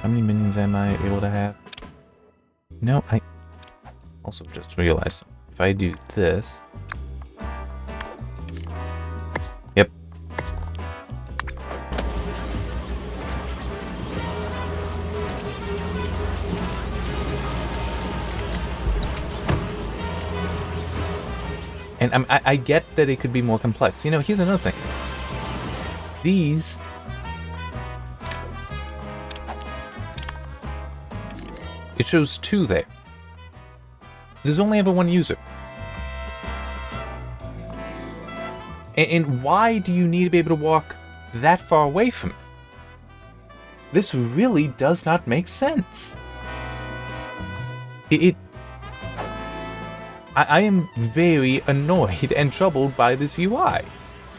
How many minions am I able to have? No, I also just realized if I do this. Yep. And I get that it could be more complex. You know, here's another thing. These... It shows 2 there. There's only ever 1 user. And why do you need to be able to walk that far away from it? This really does not make sense. I am very annoyed and troubled by this UI,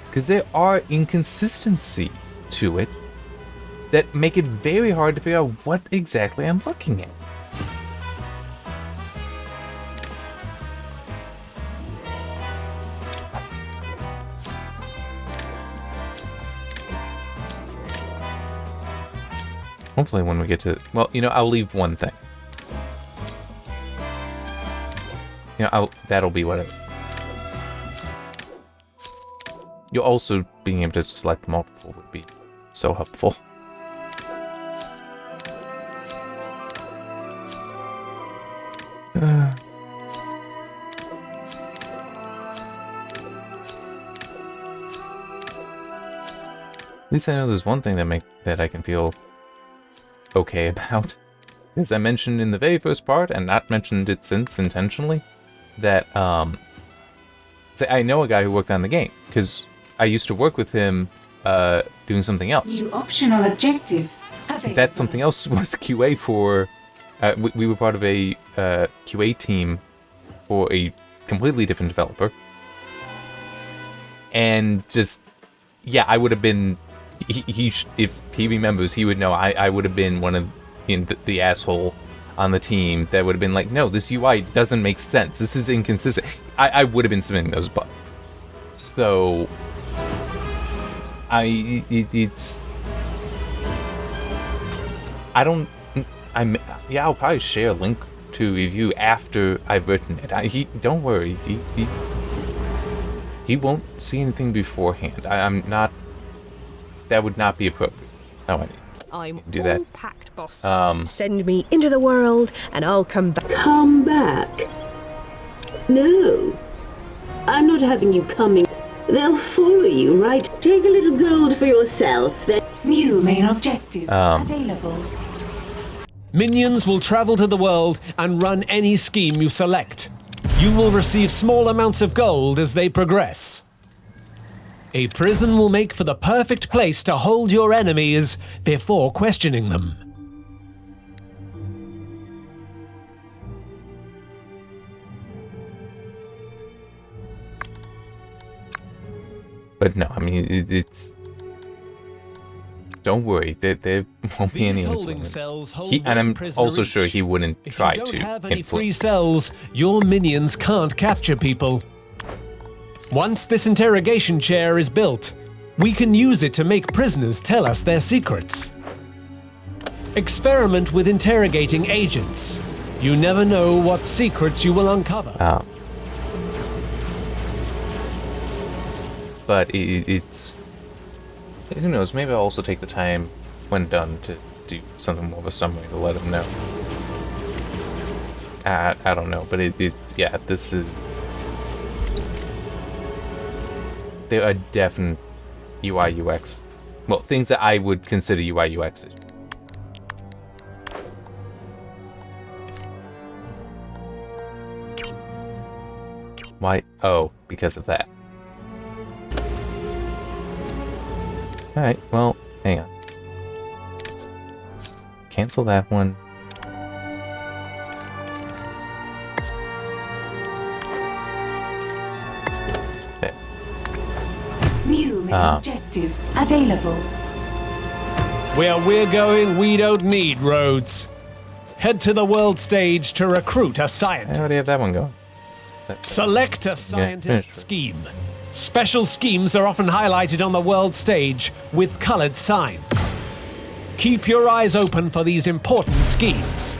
because there are inconsistencies to it that make it very hard to figure out what exactly I'm looking at. Hopefully when we get to... Well, you know, I'll leave one thing. You know, that'll be whatever. You're also being able to select multiple would be so helpful. At least I know there's one thing that I can feel okay about. As I mentioned in the very first part, and not mentioned it since intentionally, that I know a guy who worked on the game, because I used to work with him doing something else. New optional objective. That something else was QA for... we were part of a QA team for a completely different developer. And just... Yeah, I would have been... if he remembers, he would know I would have been one of the asshole on the team that would have been like, no, this UI doesn't make sense. This is inconsistent. I would have been submitting those bugs. So, it's... Yeah, I'll probably share a link to review after I've written it. Don't worry. He won't see anything beforehand. I'm not... That would not be appropriate. Oh, I need I'm do all that. packed, boss. Send me into the world, and I'll come back. Come back. No, I'm not having you coming. They'll follow you, right? Take a little gold for yourself, then. New main objective available. Minions will travel to the world and run any scheme you select. You will receive small amounts of gold as they progress. A prison will make for the perfect place to hold your enemies before questioning them. But no, I mean, it's... Don't worry, there won't be any These holding influence. cells hold And one I'm prisoner also sure each. he wouldn't If try you don't to have any free influence. cells, your minions can't capture people. Once this interrogation chair is built, we can use it to make prisoners tell us their secrets. Experiment with interrogating agents. You never know what secrets you will uncover. But it's... Who knows, maybe I'll also take the time when done to do something more of a summary to let him know. I don't know, but it's... Yeah, this is... There are definite UI UX... Well, things that I would consider UI UX issues. Why? Oh, because of that. Alright, well, hang on. Cancel that one. There. New main objective available. Where we're going, we don't need roads. Head to the world stage to recruit a I scientist. already have that one going. Select a scientist finish. scheme. Special schemes are often highlighted on the world stage with colored signs. Keep your eyes open for these important schemes.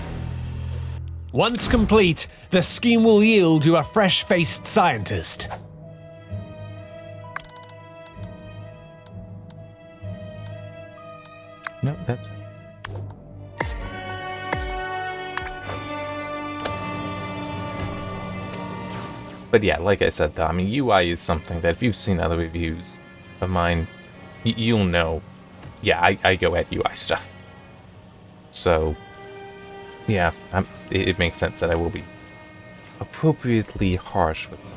Once complete, the scheme will yield you a fresh-faced scientist. No, that's... But yeah, like I said, though, I mean, UI is something that if you've seen other reviews of mine, you'll know. Yeah, I go at UI stuff. So, yeah, it makes sense that I will be appropriately harsh with some.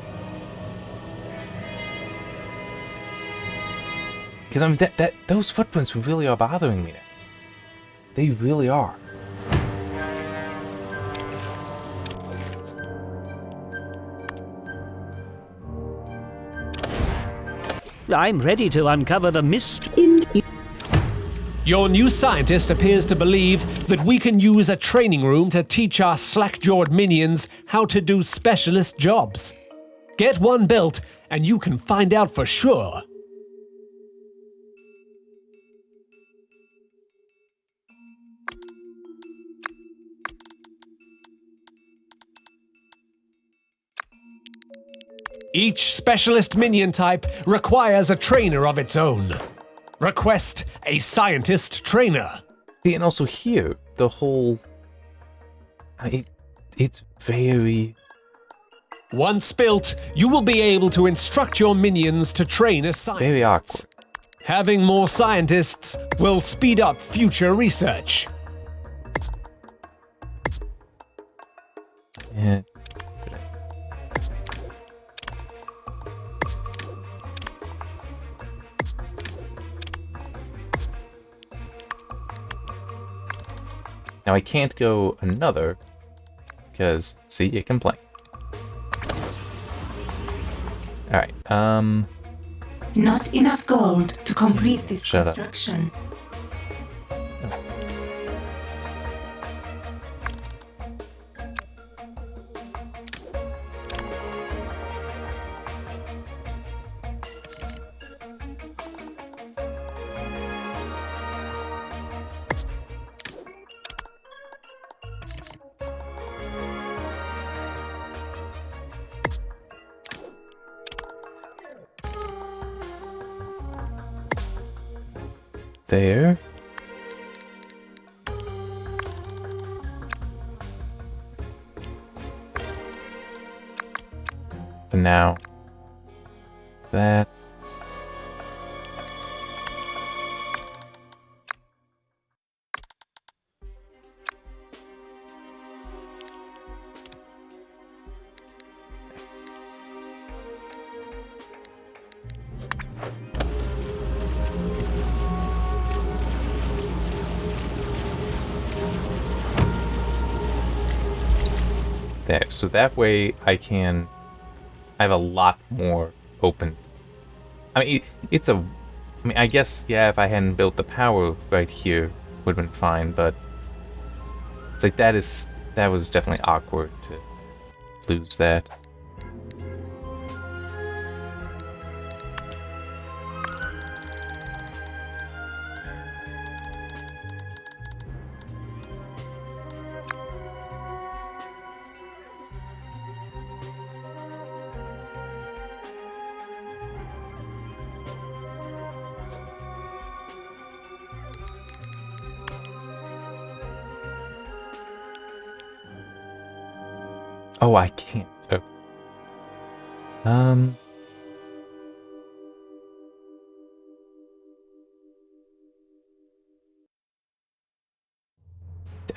Because I mean, those footprints really are bothering me now. They really are. I'm ready to uncover the mystery. Your new scientist appears to believe that we can use a training room to teach our slack-jawed minions how to do specialist jobs. Get one built, and you can find out for sure. Each specialist minion type requires a trainer of its own. Request a scientist trainer. See, and also here, the whole... It's very... Once built, you will be able to instruct your minions to train as scientists. very awkward. Having more scientists will speed up future research. Yeah. Now I can't go another, because, see, it can play. Alright, Not enough gold to complete this Shut up. construction. there. For now. That. There, so that way I have a lot more open. I mean, I guess, yeah, if I hadn't built the power right here, would have been fine, but it's like that was definitely awkward to lose that. Oh, I can't. Oh.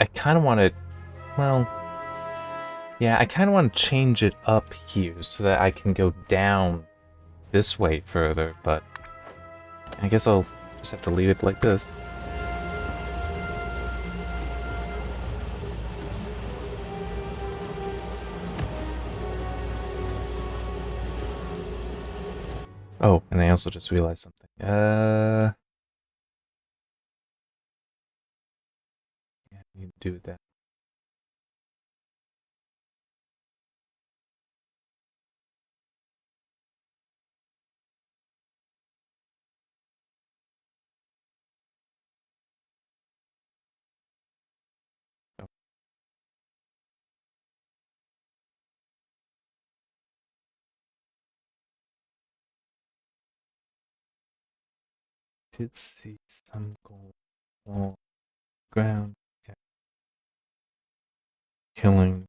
I kind of want to, well, yeah, I kind of want to change it up here so that I can go down this way further, but I guess I'll just have to leave it like this. Oh, and I also just realized something. Yeah, I need to do that. Oh. Did see some gold on the ground. Yeah. Killing.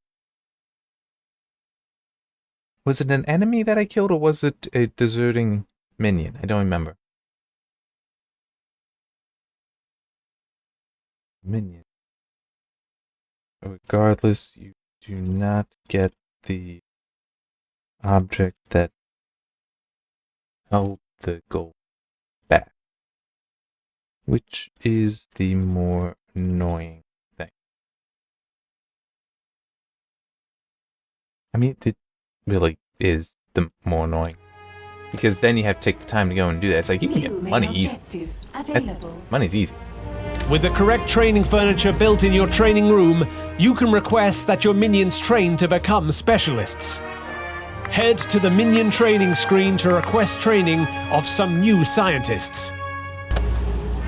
Was it an enemy that I killed, or was it a deserting minion? I don't remember. Minion. Regardless, you do not get the object that held the gold back, which is the more annoying thing. I mean, it really is the more annoying, because then you have to take the time to go and do that. It's like you can get money easy. Money's easy. With the correct training furniture built in your training room, you can request that your minions train to become specialists. Head to the minion training screen to request training of some new scientists.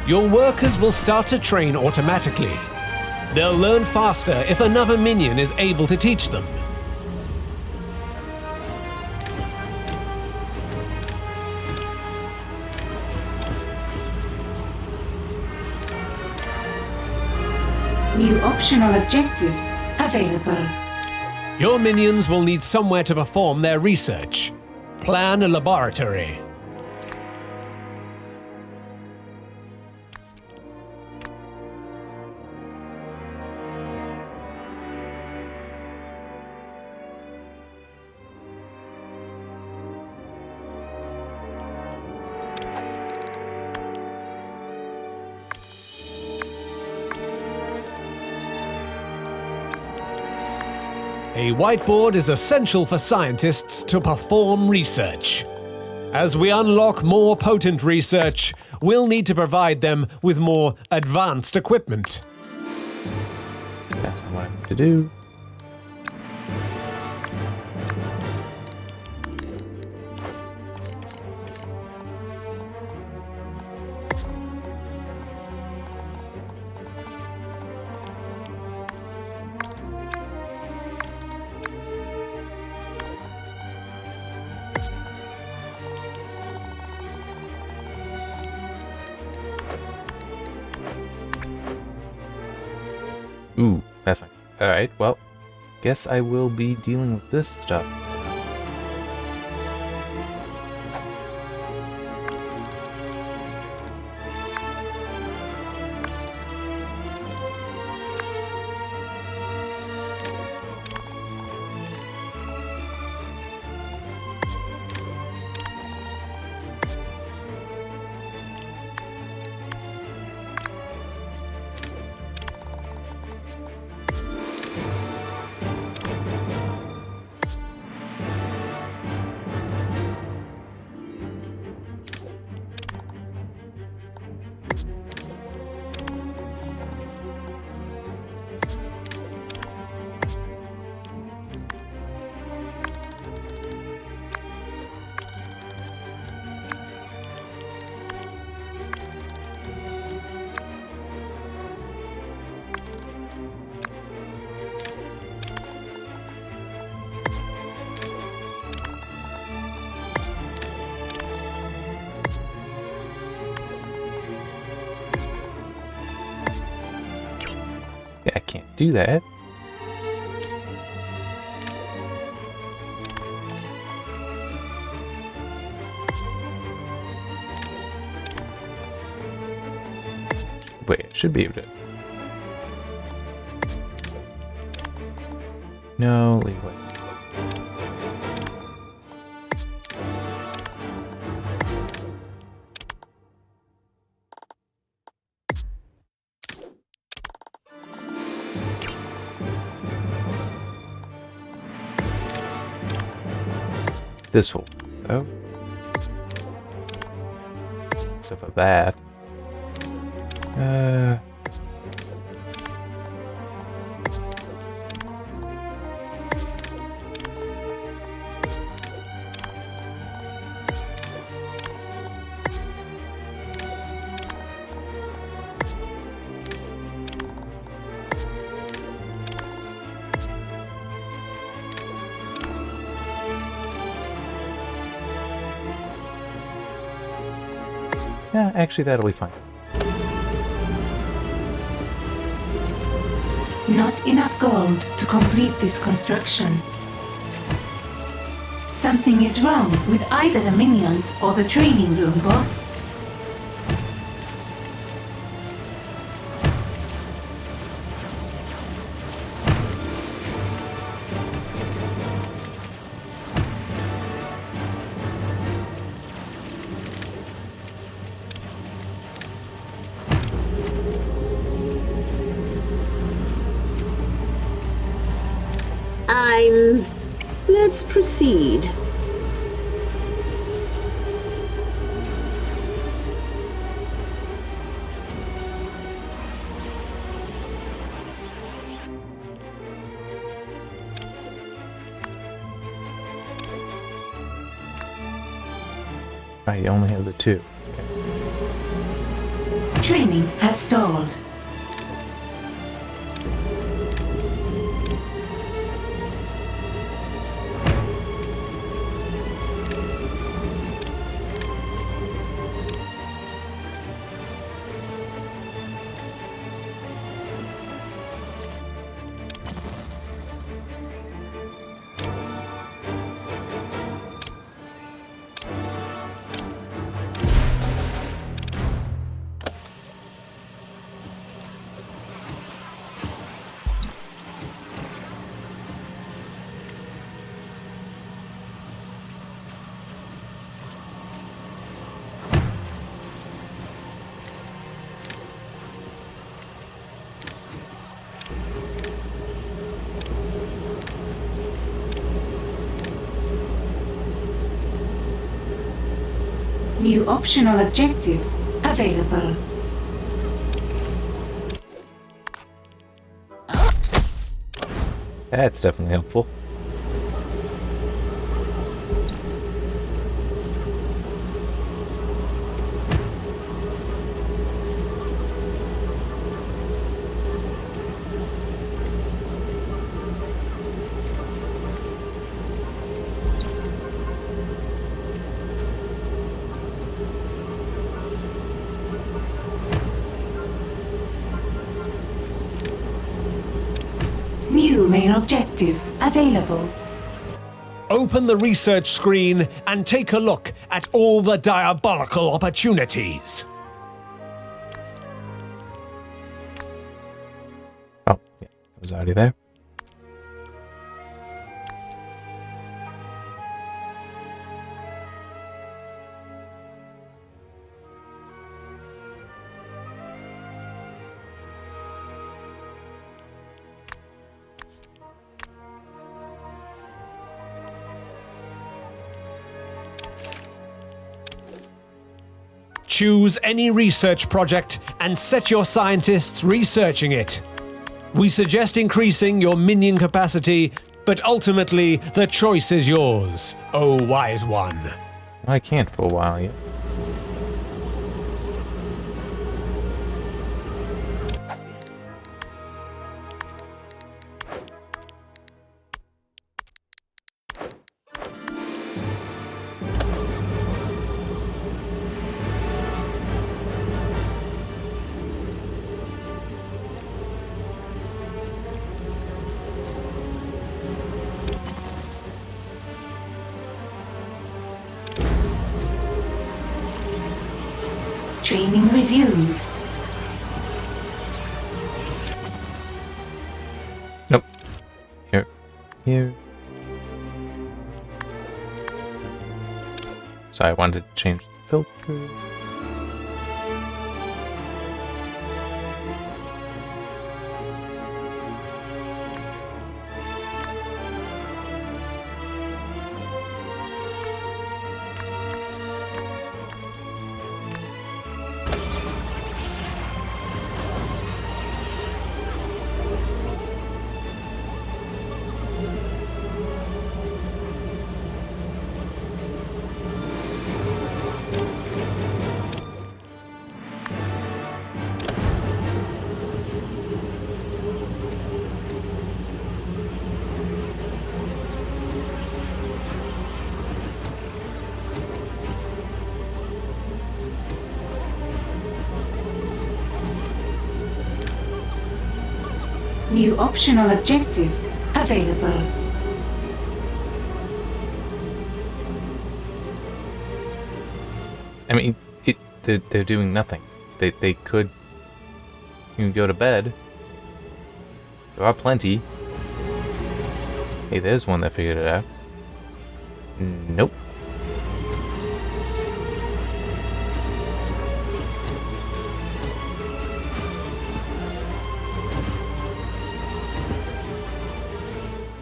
Your workers will start to train automatically. They'll learn faster if another minion is able to teach them. New optional objective available. Your minions will need somewhere to perform their research. Plan a laboratory. A whiteboard is essential for scientists to perform research. As we unlock more potent research, we'll need to provide them with more advanced equipment. That's what I need to do. That's fine. Alright, well, guess I will be dealing with this stuff. Yeah, I can't do that. Wait, I should be able to. No, leave it. This will. Oh. So for that. Yeah, actually that'll be fine. Not enough gold to complete this construction. Something is wrong with either the minions or the training room, boss. Let's proceed. Right, you only have the two. Training has stalled. New optional objective available. That's definitely helpful. main objective available. Open the research screen and take a look at all the diabolical opportunities. Oh, yeah, it was already there. Choose any research project and set your scientists researching it. We suggest increasing your minion capacity, but ultimately the choice is yours, O wise one. I can't for a while yet. Training resumed. Nope. Here. So I wanted to change the filter. New optional objective available. I mean, they're doing nothing. They could. You can go to bed. There are plenty. Hey, there's one that figured it out. Nope.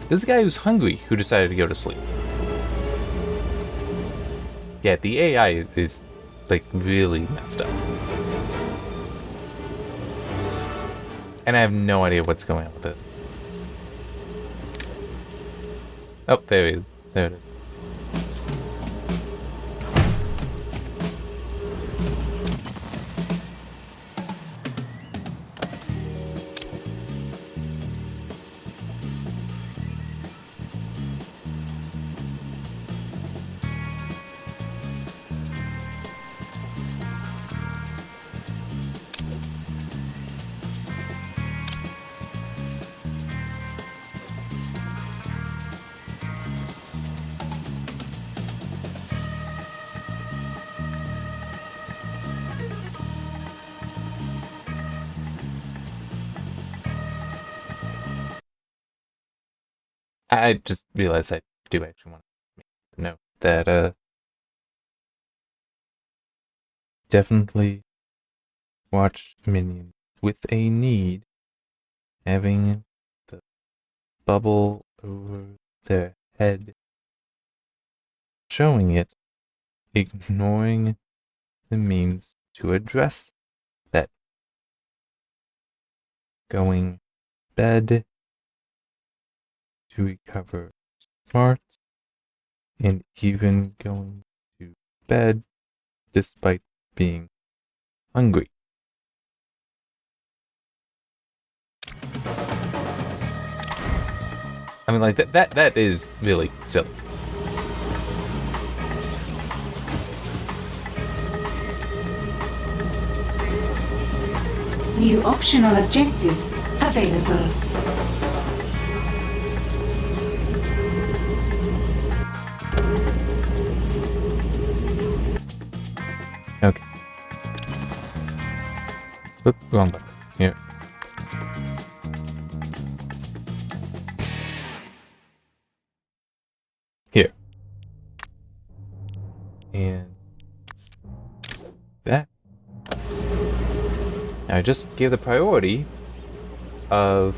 This is a guy who's hungry who decided to go to sleep. Yeah, the AI is like really messed up. And I have no idea what's going on with it. Oh, there it is. There it is. I just realized I do actually want to note that definitely watch minions with a need having the bubble over their head, showing it, ignoring the means to address that, going bed to recover smarts, and even going to bed despite being hungry. I mean, like, that is really silly. New optional objective available. Wrong button. Here. Here. And that. Now I just gave the priority of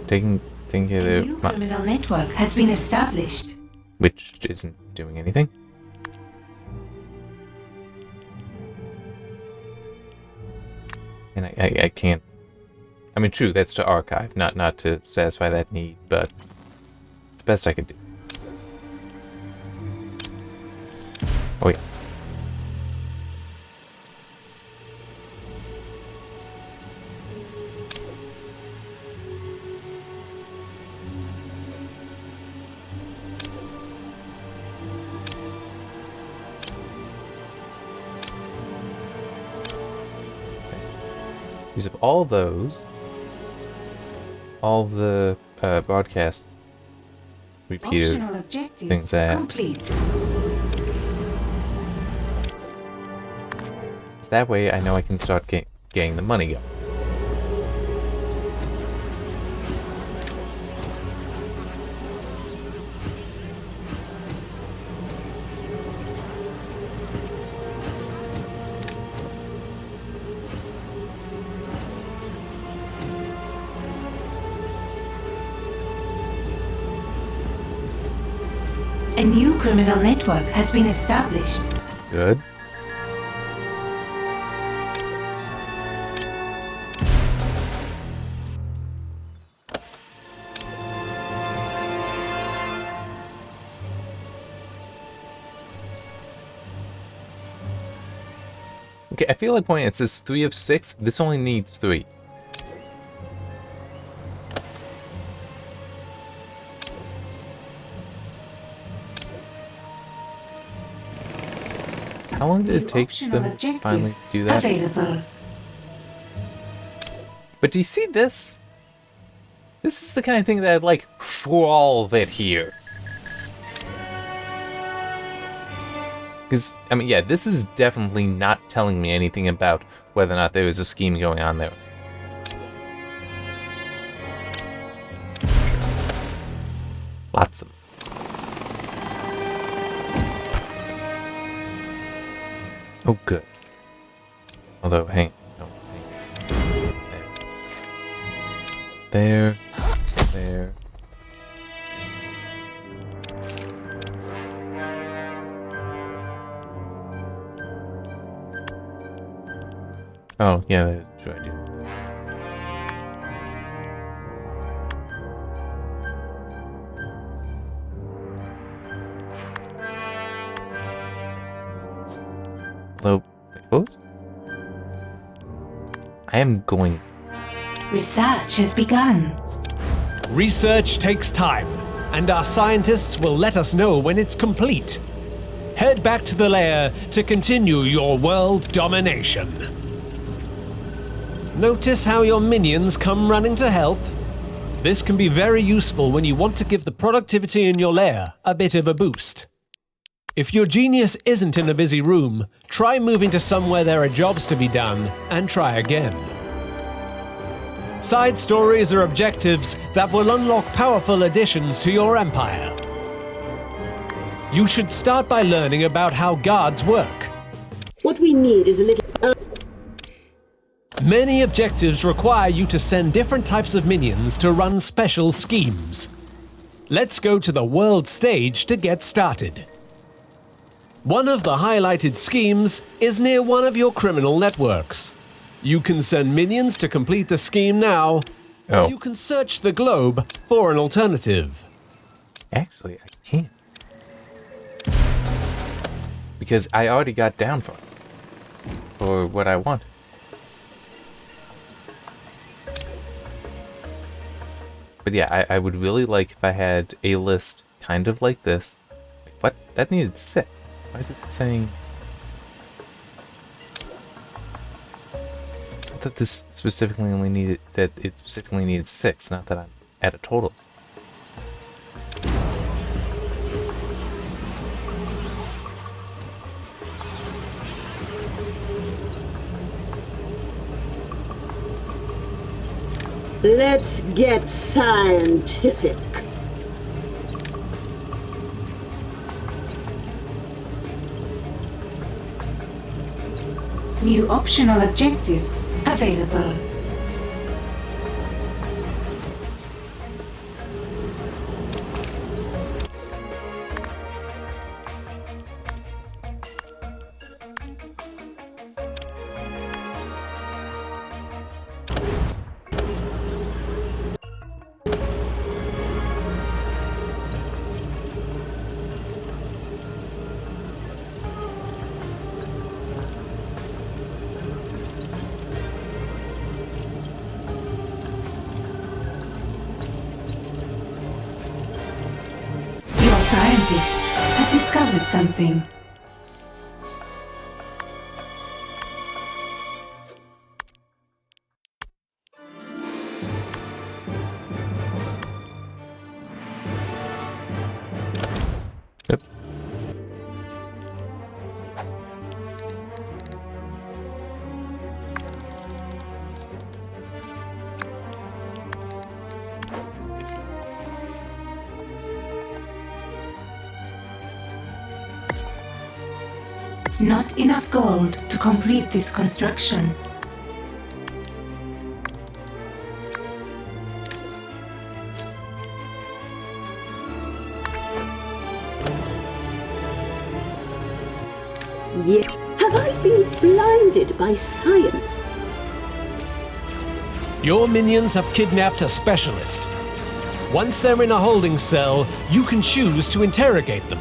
taking care A of new my, criminal network has been established. which isn't doing anything. And I can't. I mean, true, that's to archive, not to satisfy that need, but it's the best I could do. Oh yeah. Use of all those, all the broadcast repeater Optional objective things that complete. that way I know I can start getting the money going. A new criminal network has been established. Good. Okay, I feel like when it says 3 of 6, this only needs 3. How long did it take Optional them to objective finally do that? available. But do you see this? This is the kind of thing that I'd like for all of it here. Because, I mean, yeah, this is definitely not telling me anything about whether or not there was a scheme going on there. Lots of. Oh, good. Although, hang on. No, there. There. Oh, yeah, that's true, I do. Hello, I suppose? I am going. Research has begun. Research takes time, and our scientists will let us know when it's complete. Head back to the lair to continue your world domination. Notice how your minions come running to help? This can be very useful when you want to give the productivity in your lair a bit of a boost. If your genius isn't in a busy room, try moving to somewhere there are jobs to be done, and try again. Side stories are objectives that will unlock powerful additions to your empire. You should start by learning about how guards work. What we need is a little... Many objectives require you to send different types of minions to run special schemes. Let's go to the world stage to get started. One of the highlighted schemes is near one of your criminal networks. You can send minions to complete the scheme now, or you can search the globe for an alternative. Actually, I can't. Because I already got down for what I want. But yeah, I would really like if I had a list kind of like this. What? That needed 6. Why is it saying... I thought this specifically only needed... that it specifically needed 6, not that I'm at a total. Let's get scientific. New optional objective available. Scientists have discovered something. Yep. Not enough gold to complete this construction. Yeah. Have I been blinded by science? Your minions have kidnapped a specialist. Once they're in a holding cell, you can choose to interrogate them.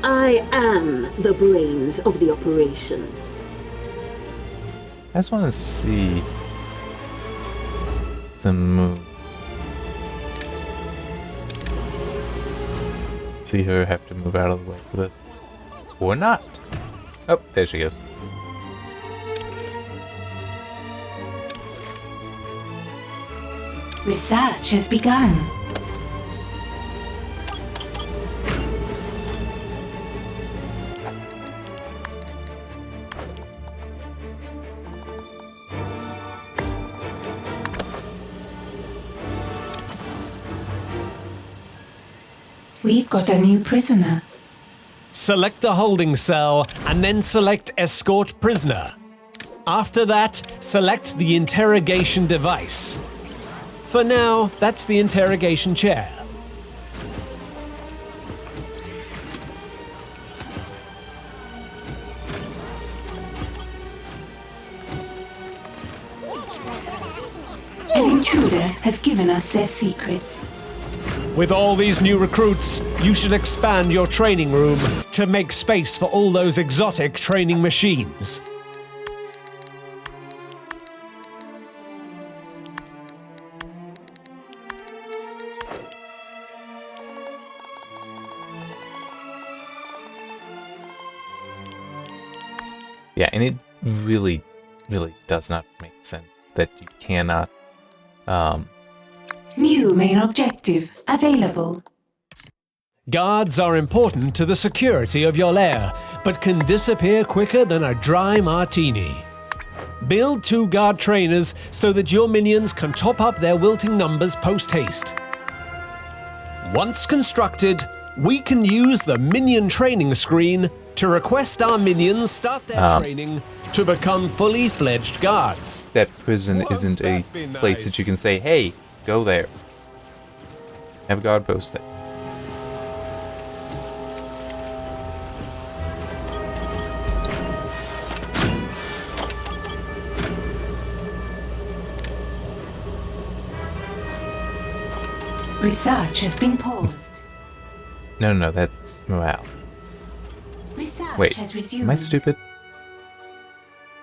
I am the brains of the operation. I just want to see the move. See her have to move out of the way for this. Or not. Oh, there she goes. Research has begun. We've got a new prisoner. Select the holding cell and then select escort prisoner. After that, select the interrogation device. For now, that's the interrogation chair. An intruder has given us their secrets. With all these new recruits, you should expand your training room to make space for all those exotic training machines. Yeah, and it really, really does not make sense that you cannot, New main objective available. Guards are important to the security of your lair, but can disappear quicker than a dry martini. Build 2 guard trainers so that your minions can top up their wilting numbers post-haste. Once constructed, we can use the minion training screen to request our minions start their training to become fully fledged guards. that prison isn't a place that you can say, hey, go there. Have a guard post there. Research has been paused. No, that's morale. Research Wait, has resumed. am I stupid?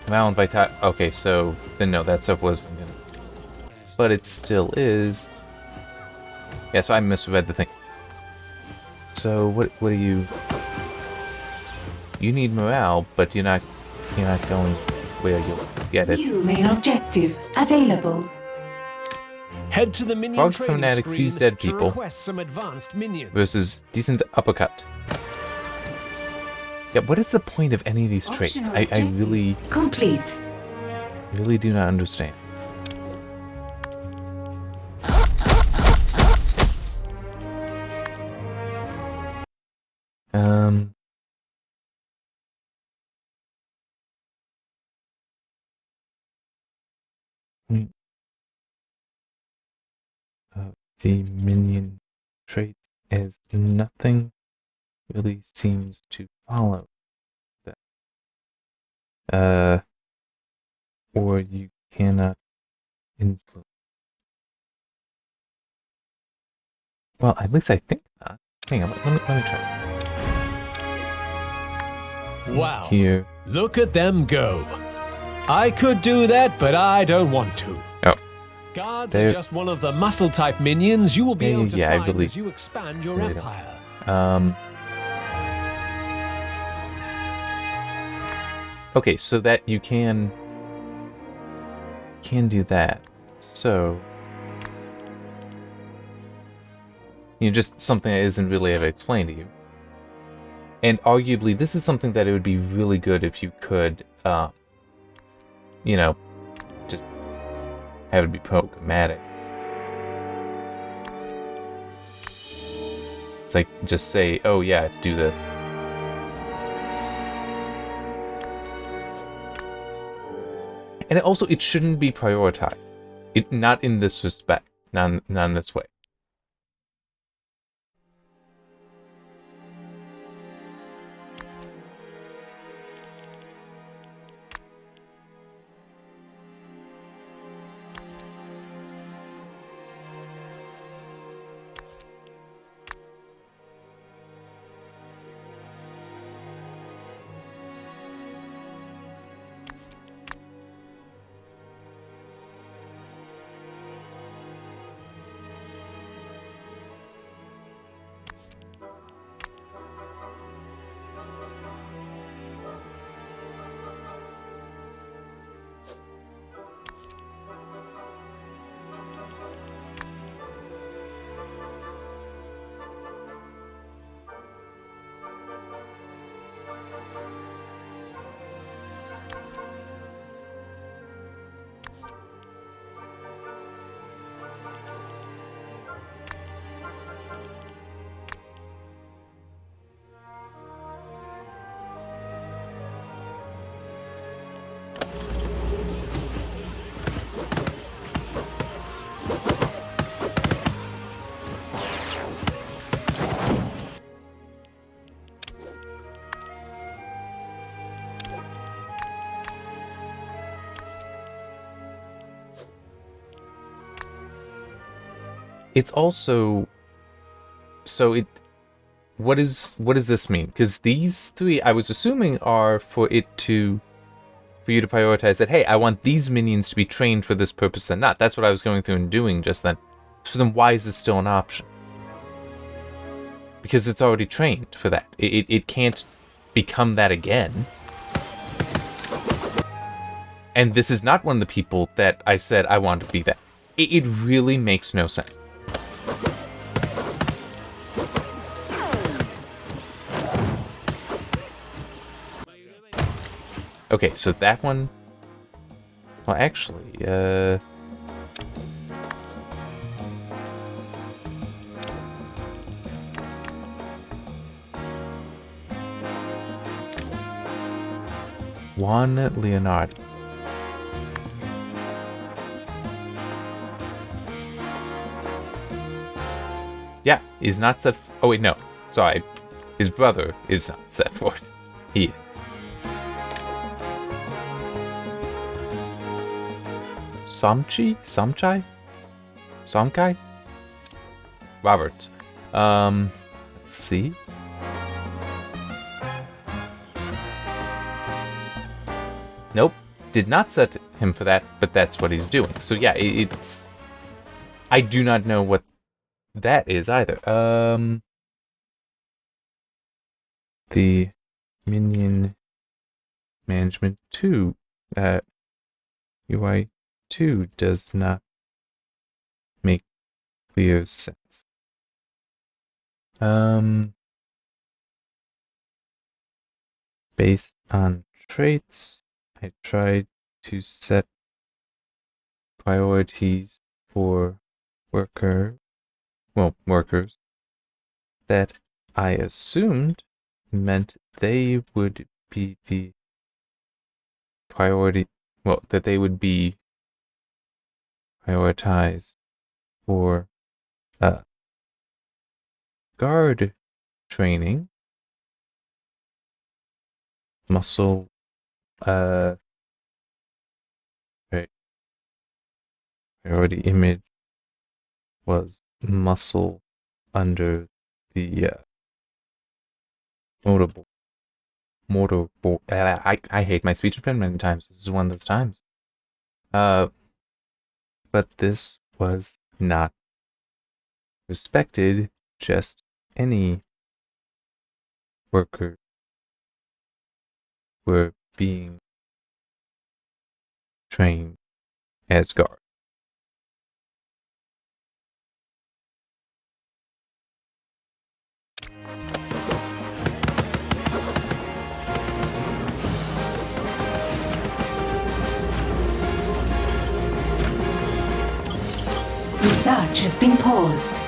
Morale and vitality. Okay, so then no, that stuff wasn't gonna. But it still is. Yeah, so I misread the thing. So what do you? You need morale, but you're not going where you'll get it. New main objective available. Head to the minion Frog training fanatic screen sees dead to people request some advanced minions. versus decent uppercut. Yeah, what is the point of any of these traits? Optional I objective really complete. do not understand. The minion trait as nothing really seems to follow that. Or you cannot influence. Well, at least I think not. Hang on, let me try. Wow. Here. Look at them go. I could do that, but I don't want to. Oh. Guards They're- are just one of the muscle-type minions you will be able to Yeah, I find believe as you expand your they don't. empire. Okay, so that you can do that. So just something that isn't really ever explained to you. And arguably, this is something that it would be really good if you could, just have it be programmatic. It's like, just say, oh yeah, do this. And it shouldn't be prioritized. Not in this respect. Not in this way. It's also what does this mean? Because these three, I was assuming, are for you to prioritize that. Hey, I want these minions to be trained for this purpose and not. That's what I was going through and doing just then. So then, why is this still an option? Because it's already trained for that. It can't become that again. And this is not one of the people that I said I want to be that. It really makes no sense. Okay, so that one... Well, actually, Juan Leonardo. Yeah, he's not set... Oh, wait, no. Sorry. His brother is not set for it. He is. Samchai? Robert. Let's see. did not set him for that, but that's what he's doing. So yeah, it's... I do not know what that is either. The Minion Management 2, UI 2 does not make clear sense. Based on traits, I tried to set priorities for workers that I assumed meant they would be the priority, that they would be prioritized for guard training, muscle, right. Priority image was muscle under the motorboard. I hate my speech impediment times. This is one of those times. But this was not respected. Just any worker were being trained as guard. Research has been paused.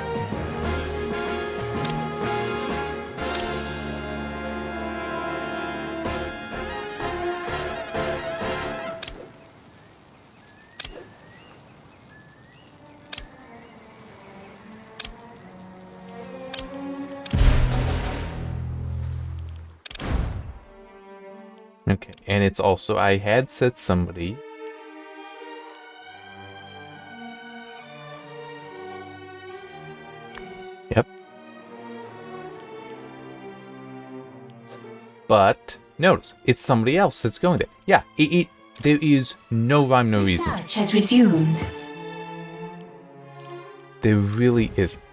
Okay, and it's also, I had said somebody. Yep. But notice, it's somebody else that's going there. Yeah, there is no rhyme, no reason. Research has resumed. There really isn't.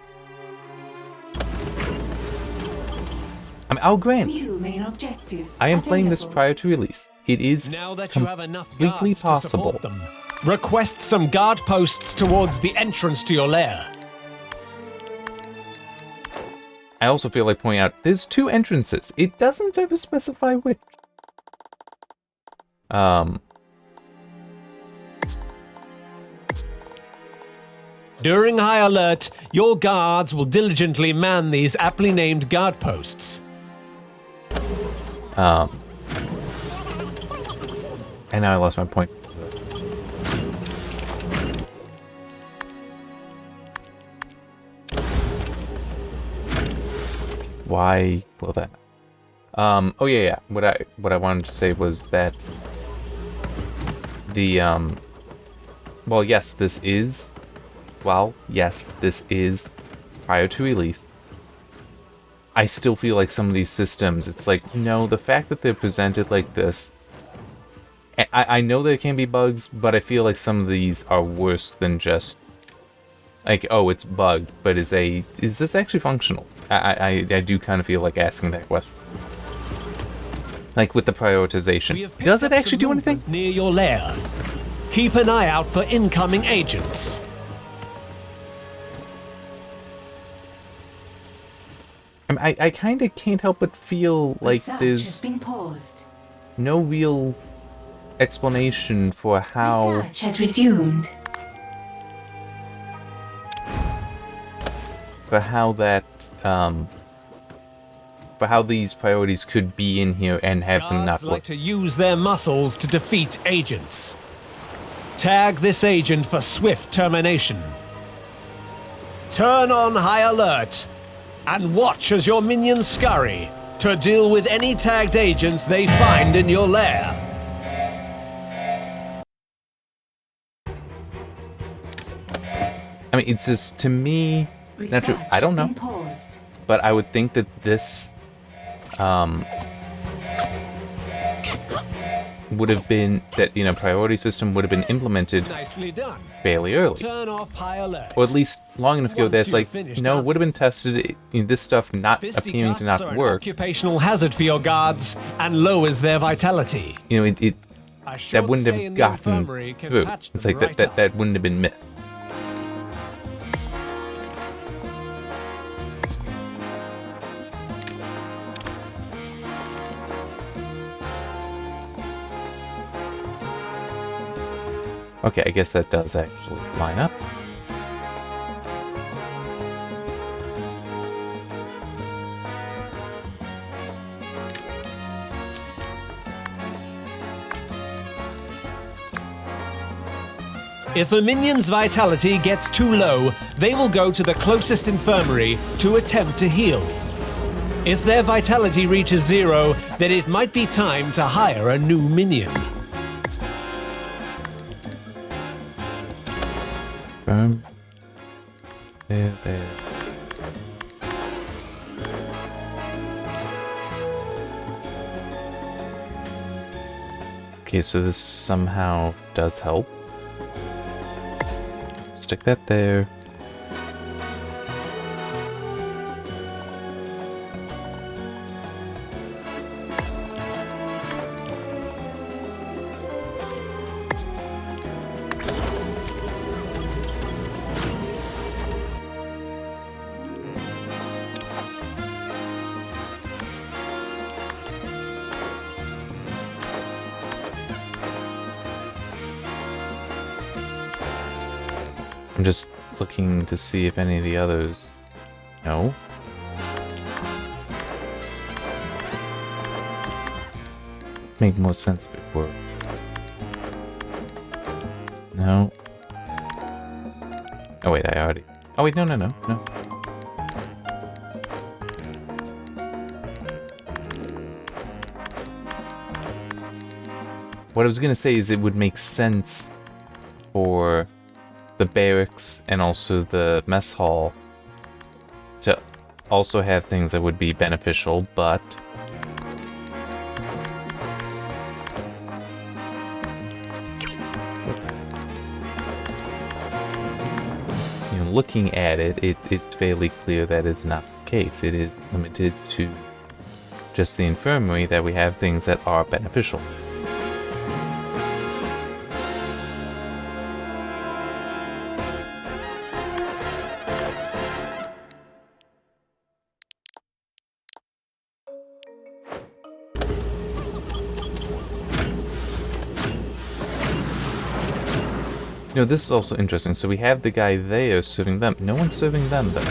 I mean, I'll grant. New main objective. I am playing this available. prior to release. It is Now that you have enough completely guards to possible. support them, request some guard posts towards the entrance to your lair. I also feel like pointing out there's 2 entrances. It doesn't ever specify which. During high alert, your guards will diligently man these aptly named guard posts. And now I lost my point. Why will that? Oh yeah. What I wanted to say was that the well, yes, this is prior to release. I still feel like some of these systems, it's like, no, the fact that they're presented like this, I know there can be bugs, but I feel like some of these are worse than just like, oh, it's bugged, but is this actually functional? I do kind of feel like asking that question. Like with the prioritization, does it actually do anything? Near your lair. Keep an eye out for incoming agents. I mean, I kind of can't help but feel like Research has there's been paused. no real explanation for how Research has resumed. that for how these priorities could be in here and have them not Guards work. like to use their muscles to defeat agents. Tag this agent for swift termination. Turn on high alert and watch as your minions scurry to deal with any tagged agents they find in your lair. I mean, it's just, to me, not true. Research I don't has know, been paused. but I would think that this would have been that priority system would have been implemented Nicely done. fairly early, Turn off high alert. or at least long enough ago Once that's you've like finished would have been tested. This stuff not appearing to Fisticuffs are not an work. occupational hazard for your guards and lowers their vitality. It A that short wouldn't stay have in the gotten infirmary can through. patch It's them like right up. that wouldn't have been missed. Okay, I guess that does actually line up. If a minion's vitality gets too low, they will go to the closest infirmary to attempt to heal. If their vitality reaches 0, then it might be time to hire a new minion. There. Okay, so this somehow does help. Stick that there. I'm just looking to see if any of the others... No. Make more sense if it were. No. Oh wait, I already... Oh wait, no. What I was gonna say is it would make sense for the barracks and also the mess hall to also have things that would be beneficial, but looking at it, it's fairly clear that is not the case. It is limited to just the infirmary that we have things that are beneficial. This is also interesting. So we have the guy there serving them. No one's serving them, though.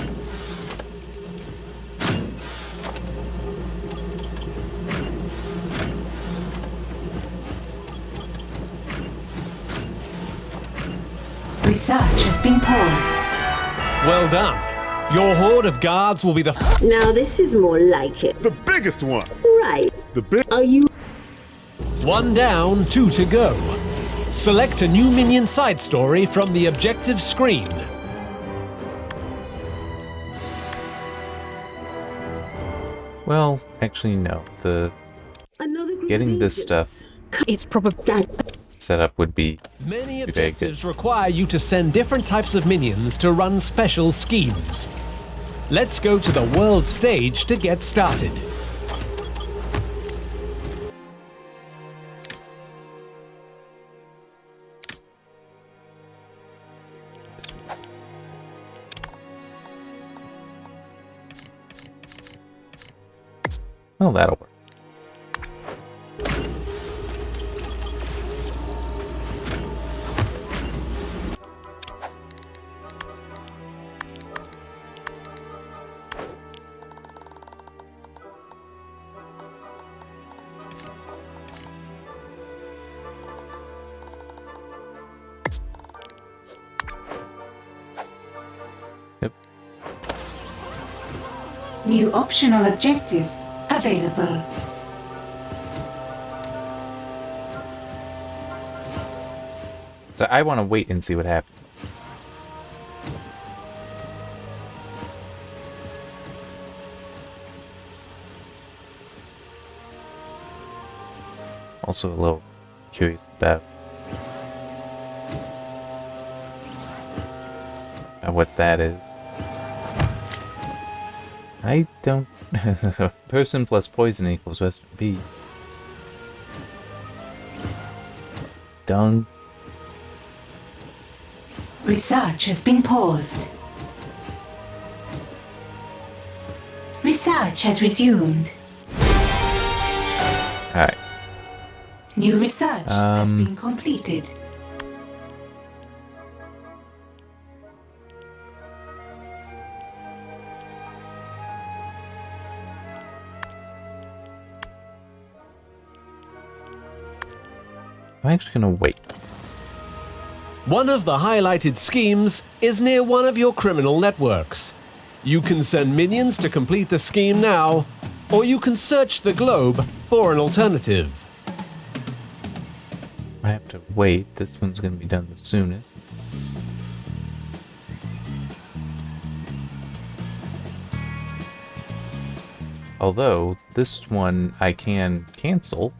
Research has been paused. Well done. Your horde of guards will be the... Now this is more like it. The biggest one. Right. The big. Are you... 1 down, 2 to go. Select a new minion side story from the objective screen. Well, actually, no. Another group Getting of this agents? stuff It's probably... setup would be Many Be very objectives require you to send different types of minions to run special schemes. Let's go to the world stage to get started. Well, that'll work. Yep. New optional objective available. So I want to wait and see what happens. Also a little curious about. What that is. I don't... Person plus poison equals recipe. Dung. Research has been paused. Research has resumed. Alright. New research has been completed. I'm actually gonna wait. One of the highlighted schemes is near one of your criminal networks. You can send minions to complete the scheme now, or you can search the globe for an alternative. I have to wait. This one's gonna be done the soonest. Although, this one I can cancel,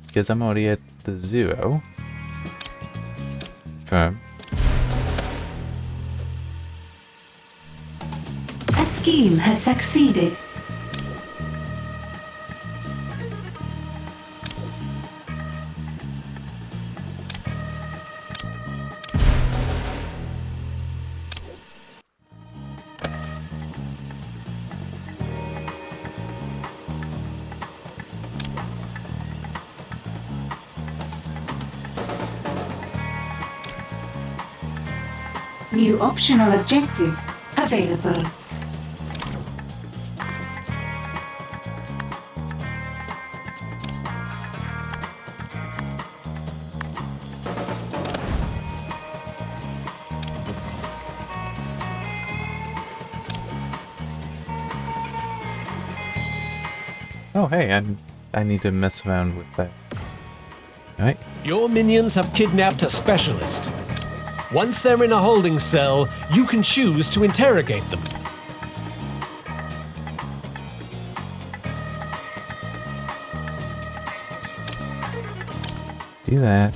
because I'm already at the 0. Confirm. A scheme has succeeded. New optional objective available. Oh, hey, I need to mess around with that. Alright. Your minions have kidnapped a specialist. Once they're in a holding cell, you can choose to interrogate them. Do that.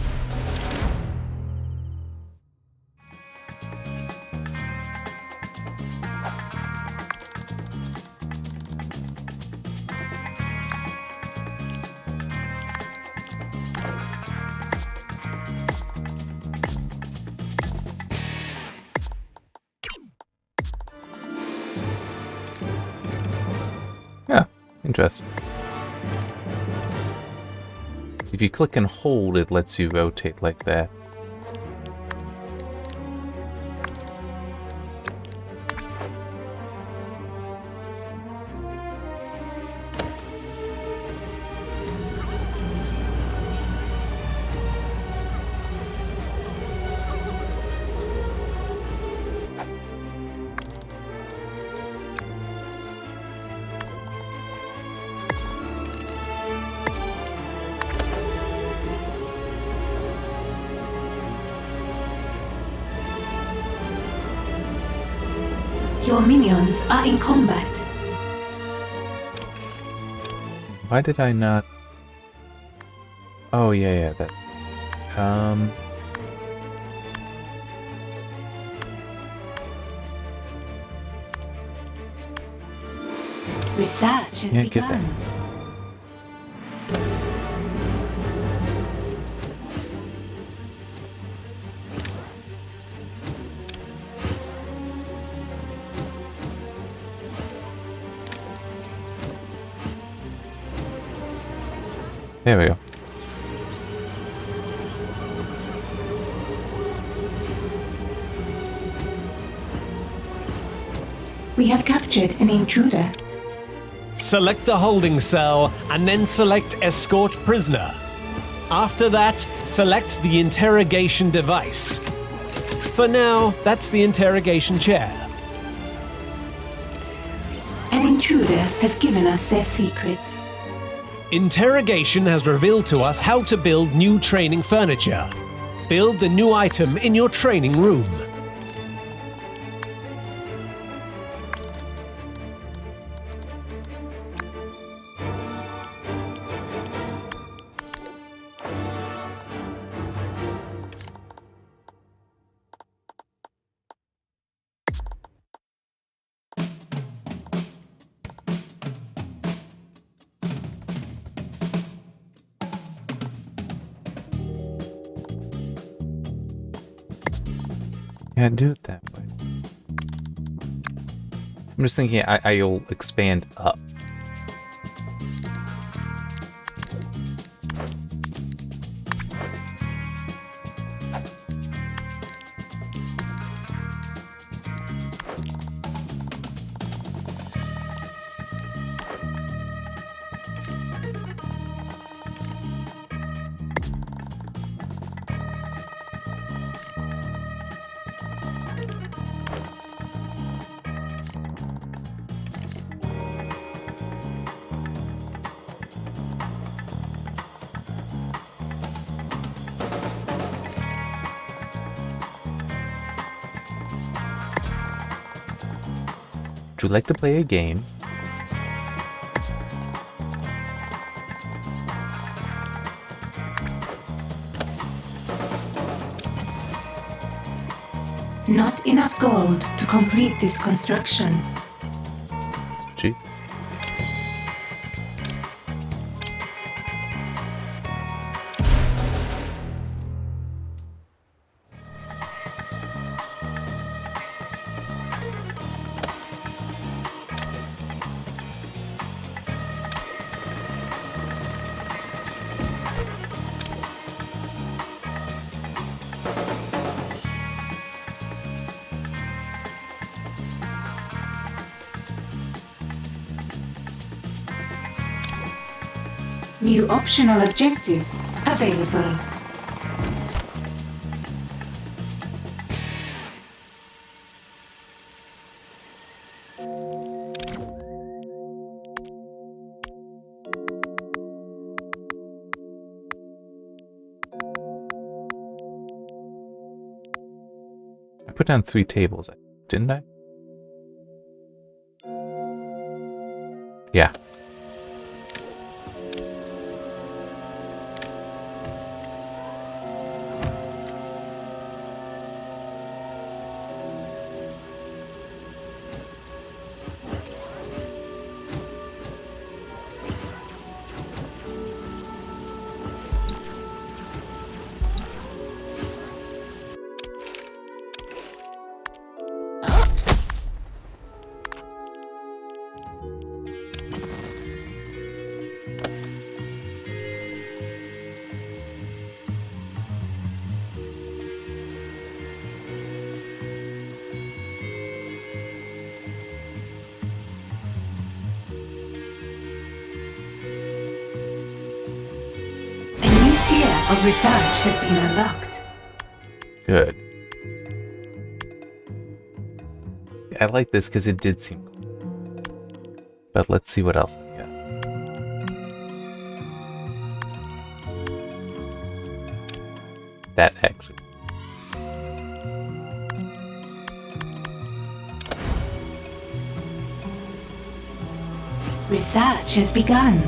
Yeah, interesting. If you click and hold, it lets you rotate like that. Your minions are in combat. Why did I not... Oh, yeah, that... Research has Yeah, get begun. that. There we go. We have captured an intruder. Select the holding cell and then select Escort Prisoner. After that, select the interrogation device. For now, that's the interrogation chair. An intruder has given us their secrets. Interrogation has revealed to us how to build new training furniture. Build the new item in your training room. Yeah, do it that way. I'm just thinking I'll expand up. Would you like to play a game? Not enough gold to complete this construction. Gee. New optional objective available. I put down 3 tables, didn't I? Yeah. Of research has been unlocked. Good. I like this because it did seem cool. But let's see what else we got. That actually. Research has begun.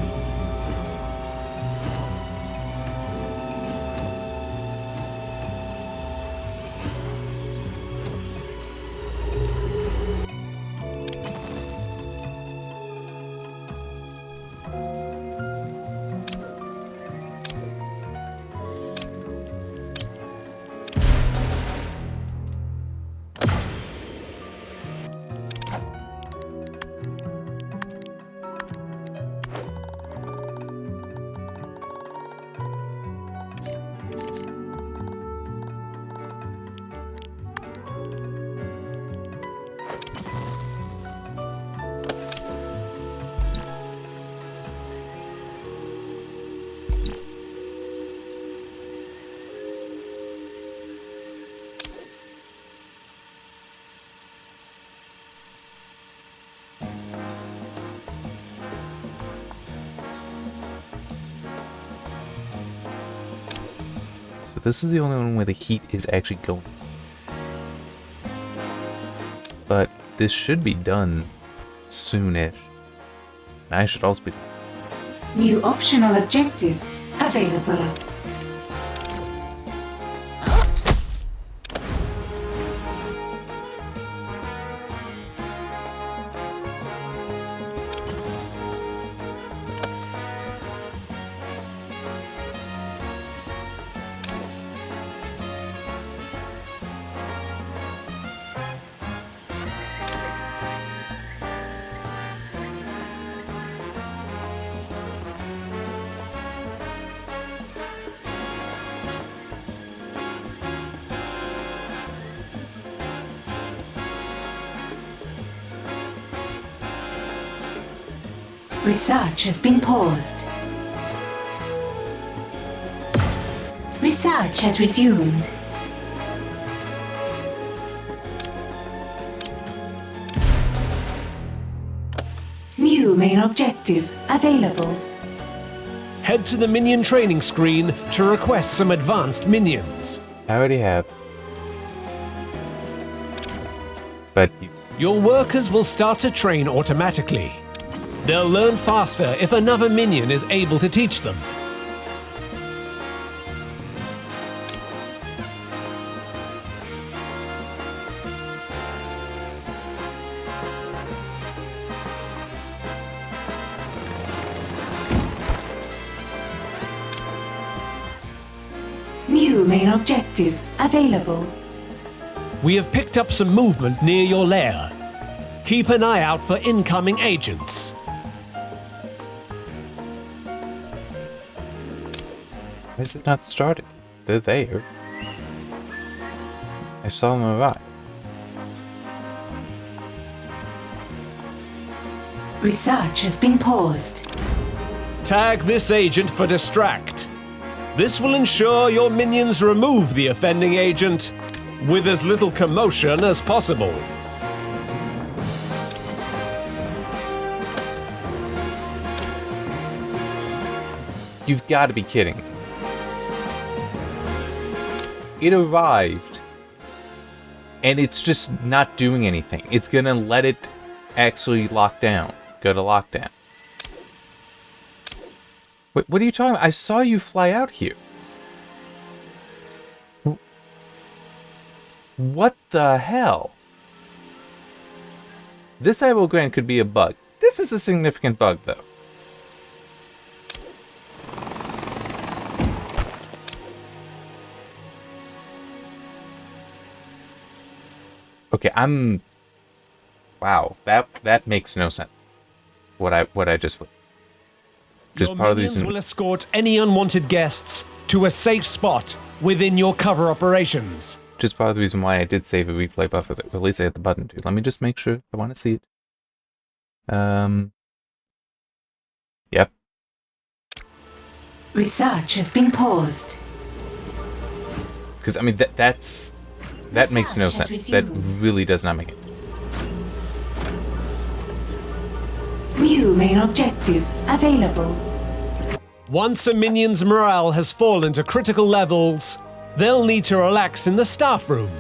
This is the only one where the heat is actually going. But this should be done soonish. I should also be. New optional objective available. Research has been paused. Research has resumed. New main objective available. Head to the minion training screen to request some advanced minions. I already have. But Your workers will start to train automatically. They'll learn faster if another minion is able to teach them. New main objective available. We have picked up some movement near your lair. Keep an eye out for incoming agents. why is it not started? They're there. I saw them arrive. Research has been paused. Tag this agent for distract. This will ensure your minions remove the offending agent with as little commotion as possible. You've got to be kidding. It arrived, and it's just not doing anything. It's gonna let it actually lock down. Go to lockdown. Wait, what are you talking about? I saw you fly out here. What the hell? This I will grant could be a bug. This is a significant bug, though. Okay, wow, that makes no sense. What I just Your part of minions these. will escort any unwanted guests to a safe spot within your cover operations. Just part of the reason why I did save a replay buffer. At least I hit the button, dude. Let me just make sure. I want to see it. Yep. Research has been paused. Because I mean that makes no Research sense. has That resumed. really does not make it. New main objective available. Once a minion's morale has fallen to critical levels, they'll need to relax in the staff room.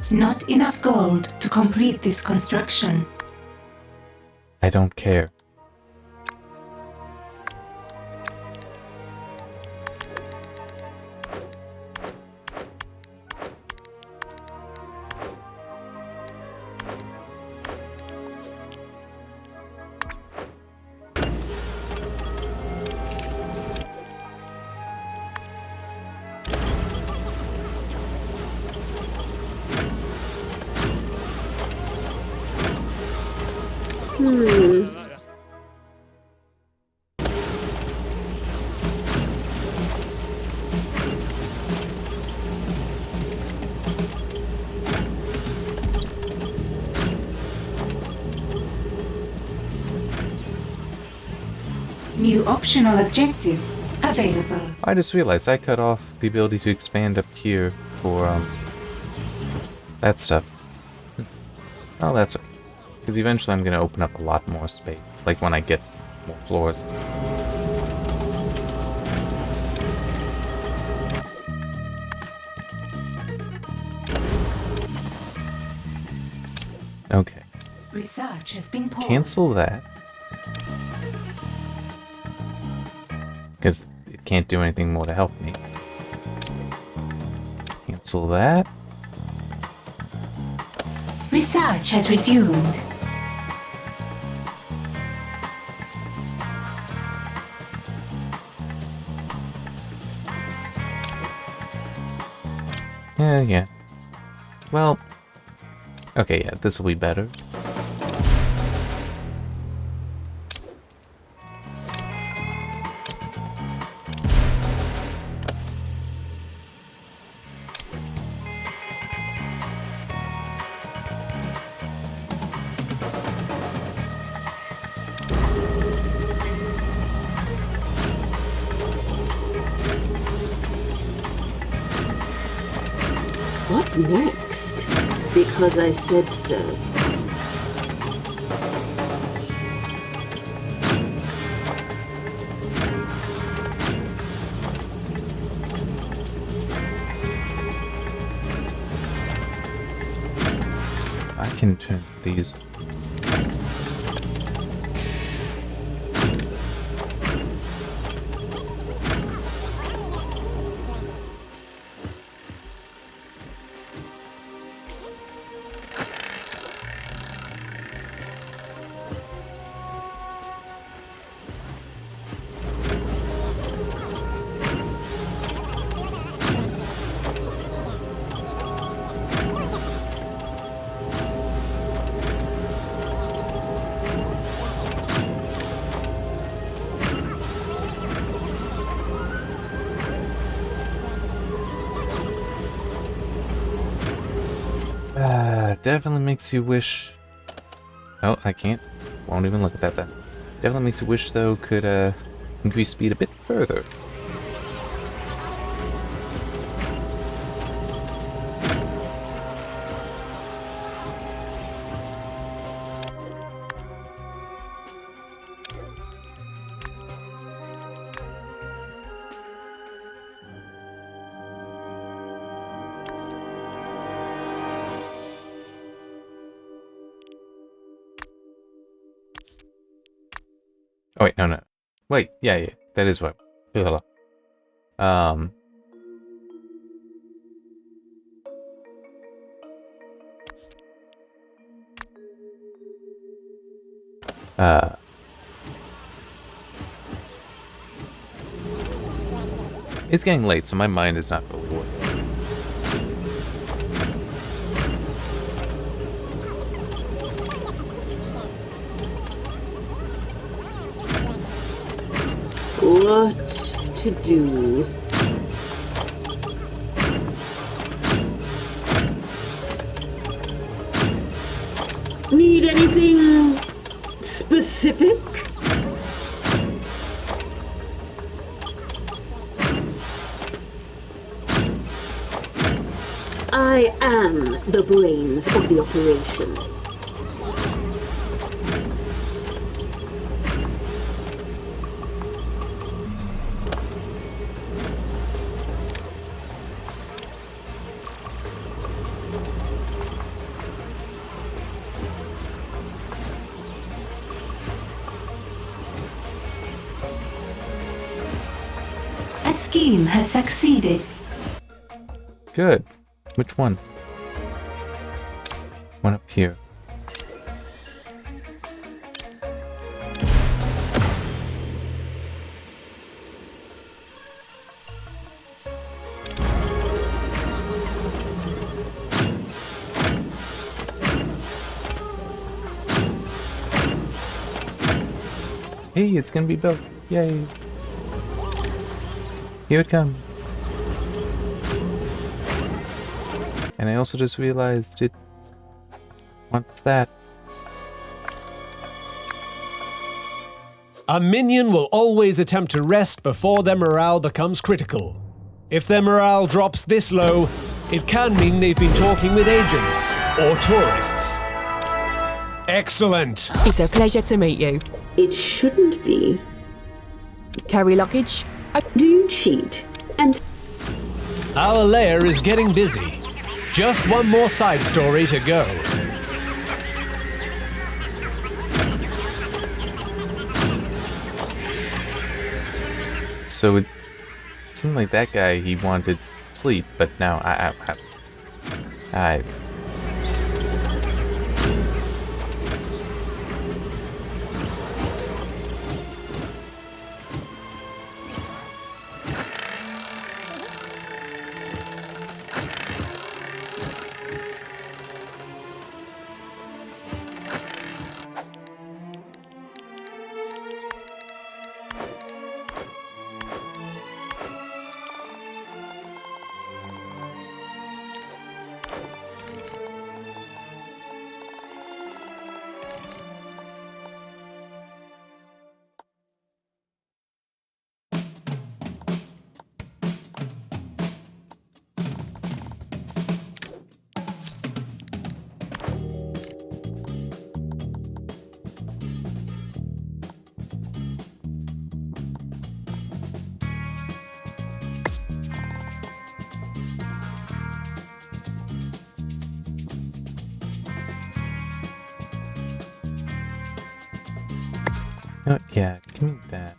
Not enough gold to complete this construction. I don't care. New optional objective available. I just realized I cut off the ability to expand up here for that stuff. Oh, that's okay. Because eventually I'm going to open up a lot more space. Like when I get more floors. Okay. Research has been paused. Cancel that. Because it can't do anything more to help me. Cancel that. Research has resumed. Yeah. Well, Okay, yeah, this will be better. What next? Because I said so. I can turn these. Definitely makes you wish. Oh, I can't. Won't even look at that then. Definitely makes you wish, though, could increase speed a bit further. Oh wait, no. Wait, yeah, that is what. It's getting late, so my mind is not fully working. What to do? Need anything specific? I am the brains of the operation. A scheme has succeeded. Good. Which one? One up here. Hey, it's gonna be built. Yay. Here it comes. And I also just realized it wants that. A minion will always attempt to rest before their morale becomes critical. If their morale drops this low, it can mean they've been talking with agents or tourists. Excellent! It's a pleasure to meet you. It shouldn't be. Carry luggage? Do you cheat? And Our lair is getting busy. Just one more side story to go. So it seemed like that guy, he wanted sleep, but now I Yeah, give me that.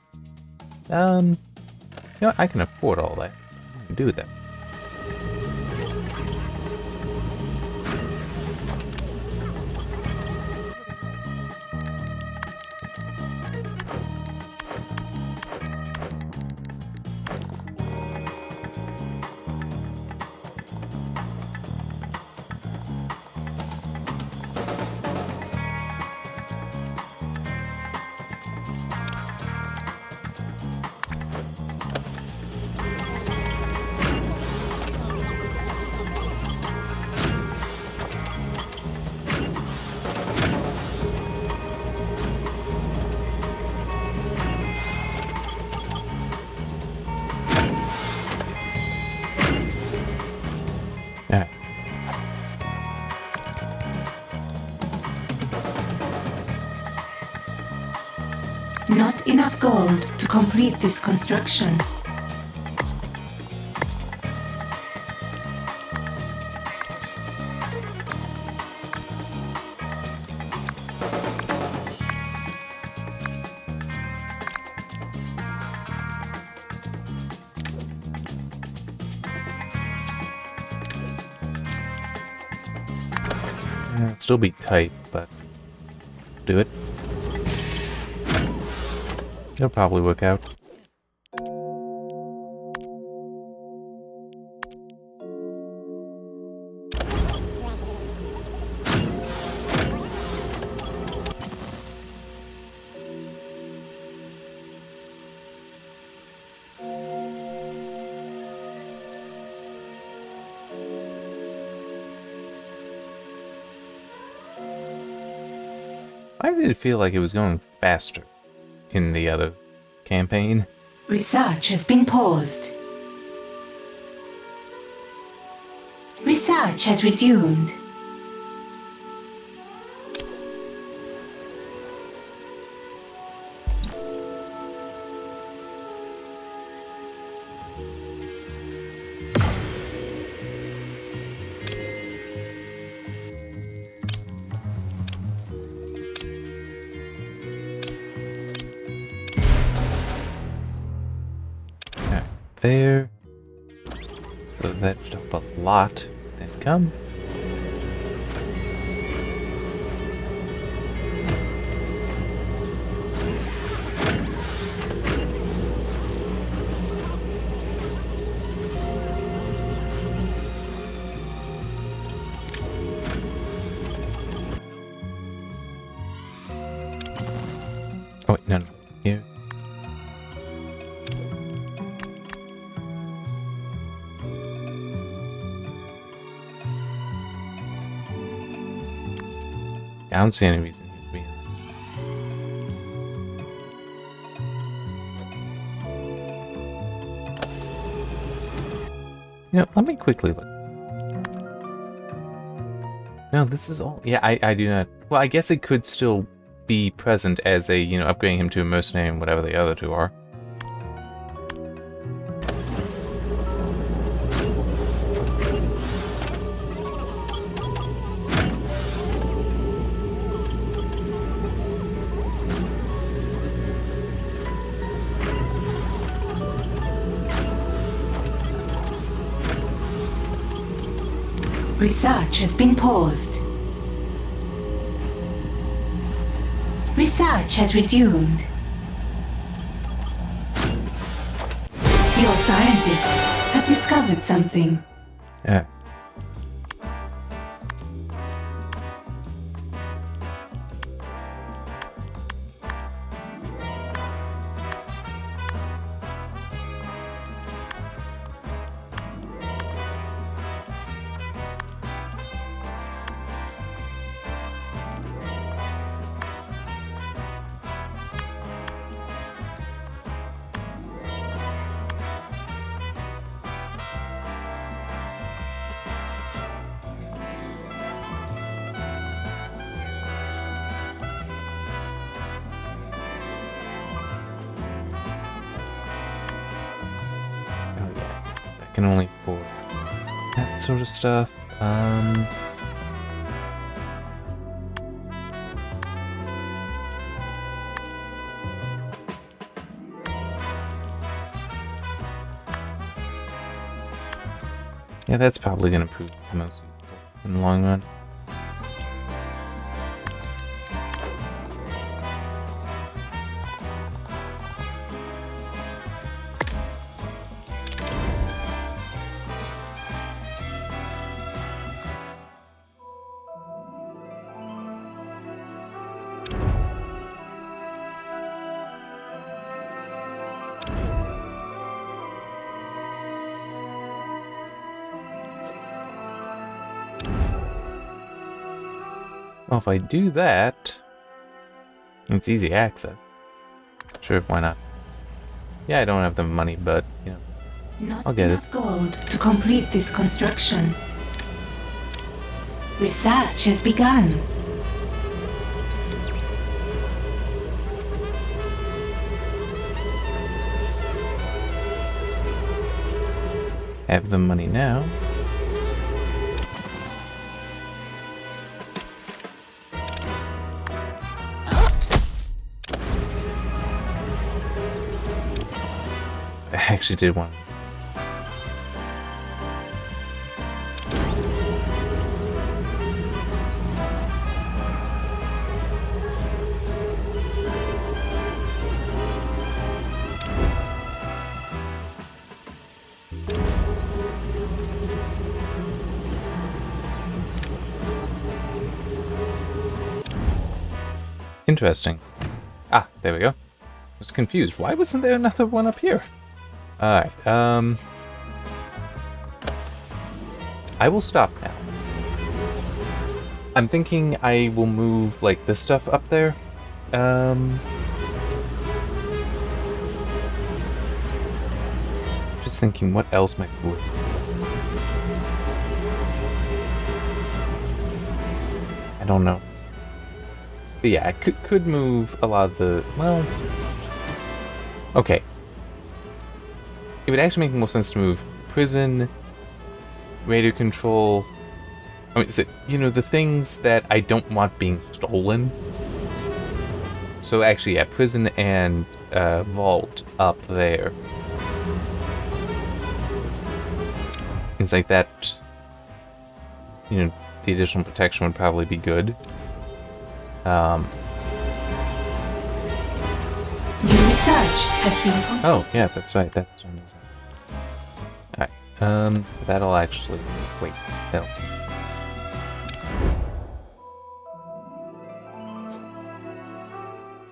You know, I can afford all that. I can do with that. Alright. Not enough gold to complete this construction. It'll still be tight, but do it. It'll probably work out. Why did it feel like it was going faster in the other campaign? Research has been paused. Research has resumed. There. So that should help a lot. Then come. Oh wait, no. Here. I don't see any reason here to be. You know, let me quickly look. No, this is all. Yeah, I do not. Well, I guess it could still be present as a, you know, upgrading him to a mercenary and whatever the other two are. Research has been paused. Research has resumed. Your scientists have discovered something. Yeah. Can only afford that sort of stuff. Yeah, that's probably going to prove the most useful in the long run. Well, if I do that, it's easy access. Sure, why not? Yeah, I don't have the money, but, you know, Not I'll get it. enough gold to complete this construction. Research has begun. Have the money now. I actually did one. Interesting. Ah, there we go. I was confused. Why wasn't there another one up here? Alright, I will stop now. I'm thinking I will move, like, this stuff up there. Just thinking what else might be worth. I don't know. But yeah, I could move a lot of the, well, okay. It would actually make more sense to move prison, radio control. I mean, you know, the things that I don't want being stolen. So actually, yeah, prison and vault up there. Things like that. You know, the additional protection would probably be good. Your research has been completed. Oh, yeah, that's right. That's what it is. Alright, that'll actually... Wait, that'll...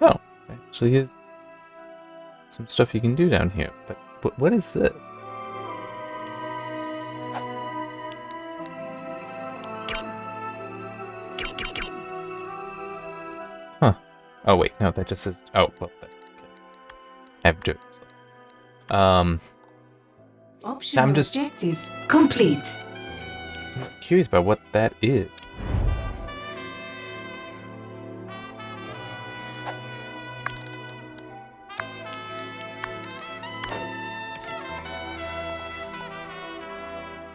Oh, actually is some stuff you can do down here. But what is this? Huh. Oh, wait, no, that just says... Oh, well, that... Have dirt. Optional I'm just objective complete. curious about what that is.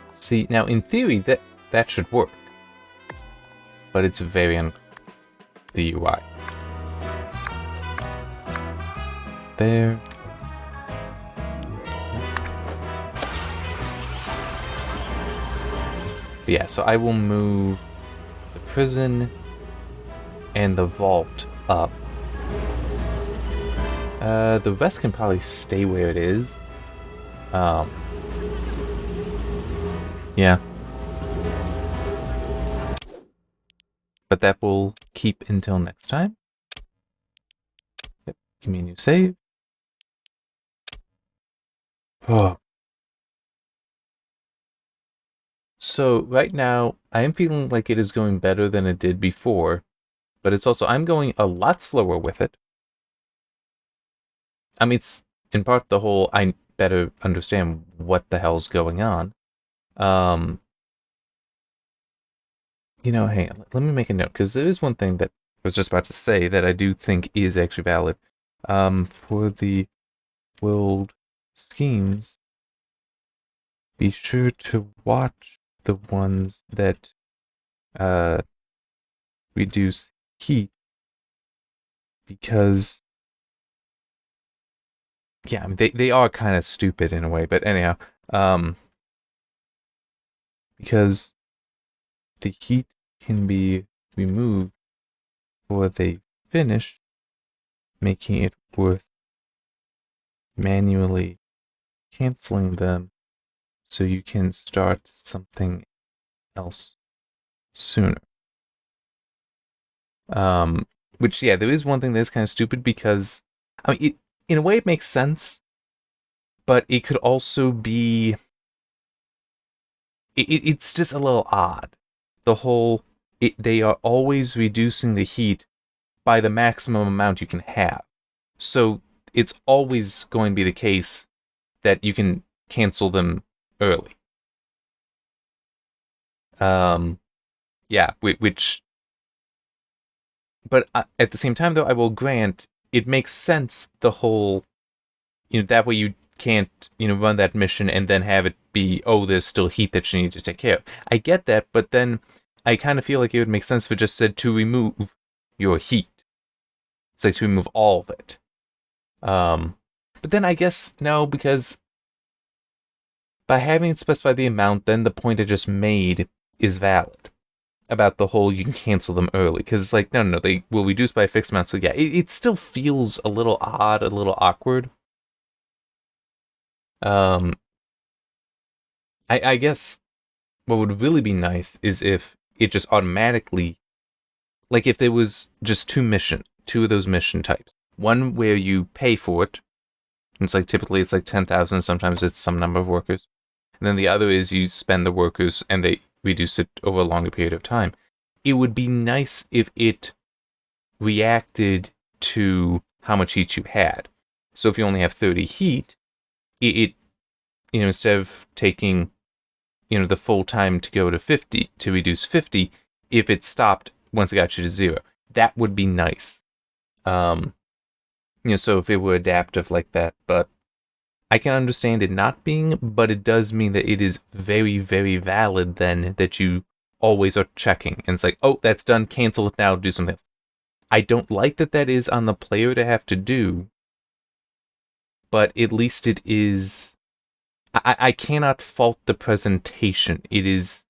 See, now in theory that should work. But it's very the UI. There. But yeah, so I will move the prison and the vault up. The rest can probably stay where it is. Yeah. But that will keep until next time. Yep, give me a new save. Oh. So right now, I am feeling like it is going better than it did before, but it's also, I'm going a lot slower with it. I mean, it's in part the whole, I better understand what the hell's going on. You know, hey, let me make a note, because there is one thing that I was just about to say that I do think is actually valid. For the world schemes, be sure to watch the ones that reduce heat, because yeah, I mean, they are kind of stupid in a way, but anyhow, because the heat can be removed before they finish, making it worth manually canceling them so you can start something else sooner. Which, yeah, there is one thing that's kind of stupid because, I mean, in a way it makes sense, but it could also be, it's just a little odd. The whole, they are always reducing the heat by the maximum amount you can have. So it's always going to be the case that you can cancel them early. Yeah, which... But at the same time, though, I will grant, it makes sense, the whole, that way you can't, run that mission and then have it be, oh, there's still heat that you need to take care of. I get that, but then I kind of feel like it would make sense if it just said to remove your heat. It's like to remove all of it. But then I guess, no, because by having it specify the amount, then the point I just made is valid. About the whole, you can cancel them early, because it's like, no, they will reduce by a fixed amount, so yeah, it still feels a little odd, a little awkward. I guess what would really be nice is if it just automatically, like if there was just two of those mission types. One where you pay for it, and it's like typically it's like 10,000, sometimes it's some number of workers. And then the other is you spend the workers and they reduce it over a longer period of time. It would be nice if it reacted to how much heat you had. So if you only have 30 heat, it instead of taking, the full time to go to 50, to reduce 50, if it stopped once it got you to 0, that would be nice. So if it were adaptive like that, but I can understand it not being, but it does mean that it is very, very valid then that you always are checking. And it's like, oh, that's done, cancel it now, do something else. I don't like that is on the player to have to do, but at least it is... I cannot fault the presentation. It is...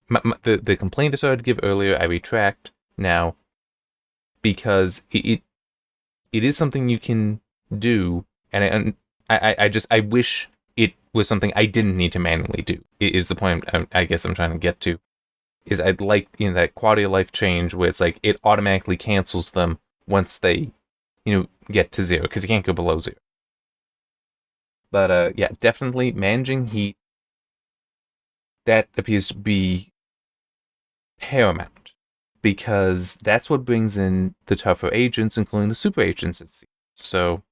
The complaint I started to give earlier, I retract now, because it is something you can do, and I wish it was something I didn't need to manually do, is the point I guess I'm trying to get to. Is I'd like, that quality of life change where it's like, it automatically cancels them once they, get to 0, because you can't go below 0. But, yeah, definitely managing heat, that appears to be paramount, because that's what brings in the tougher agents, including the super agents, it seems. So...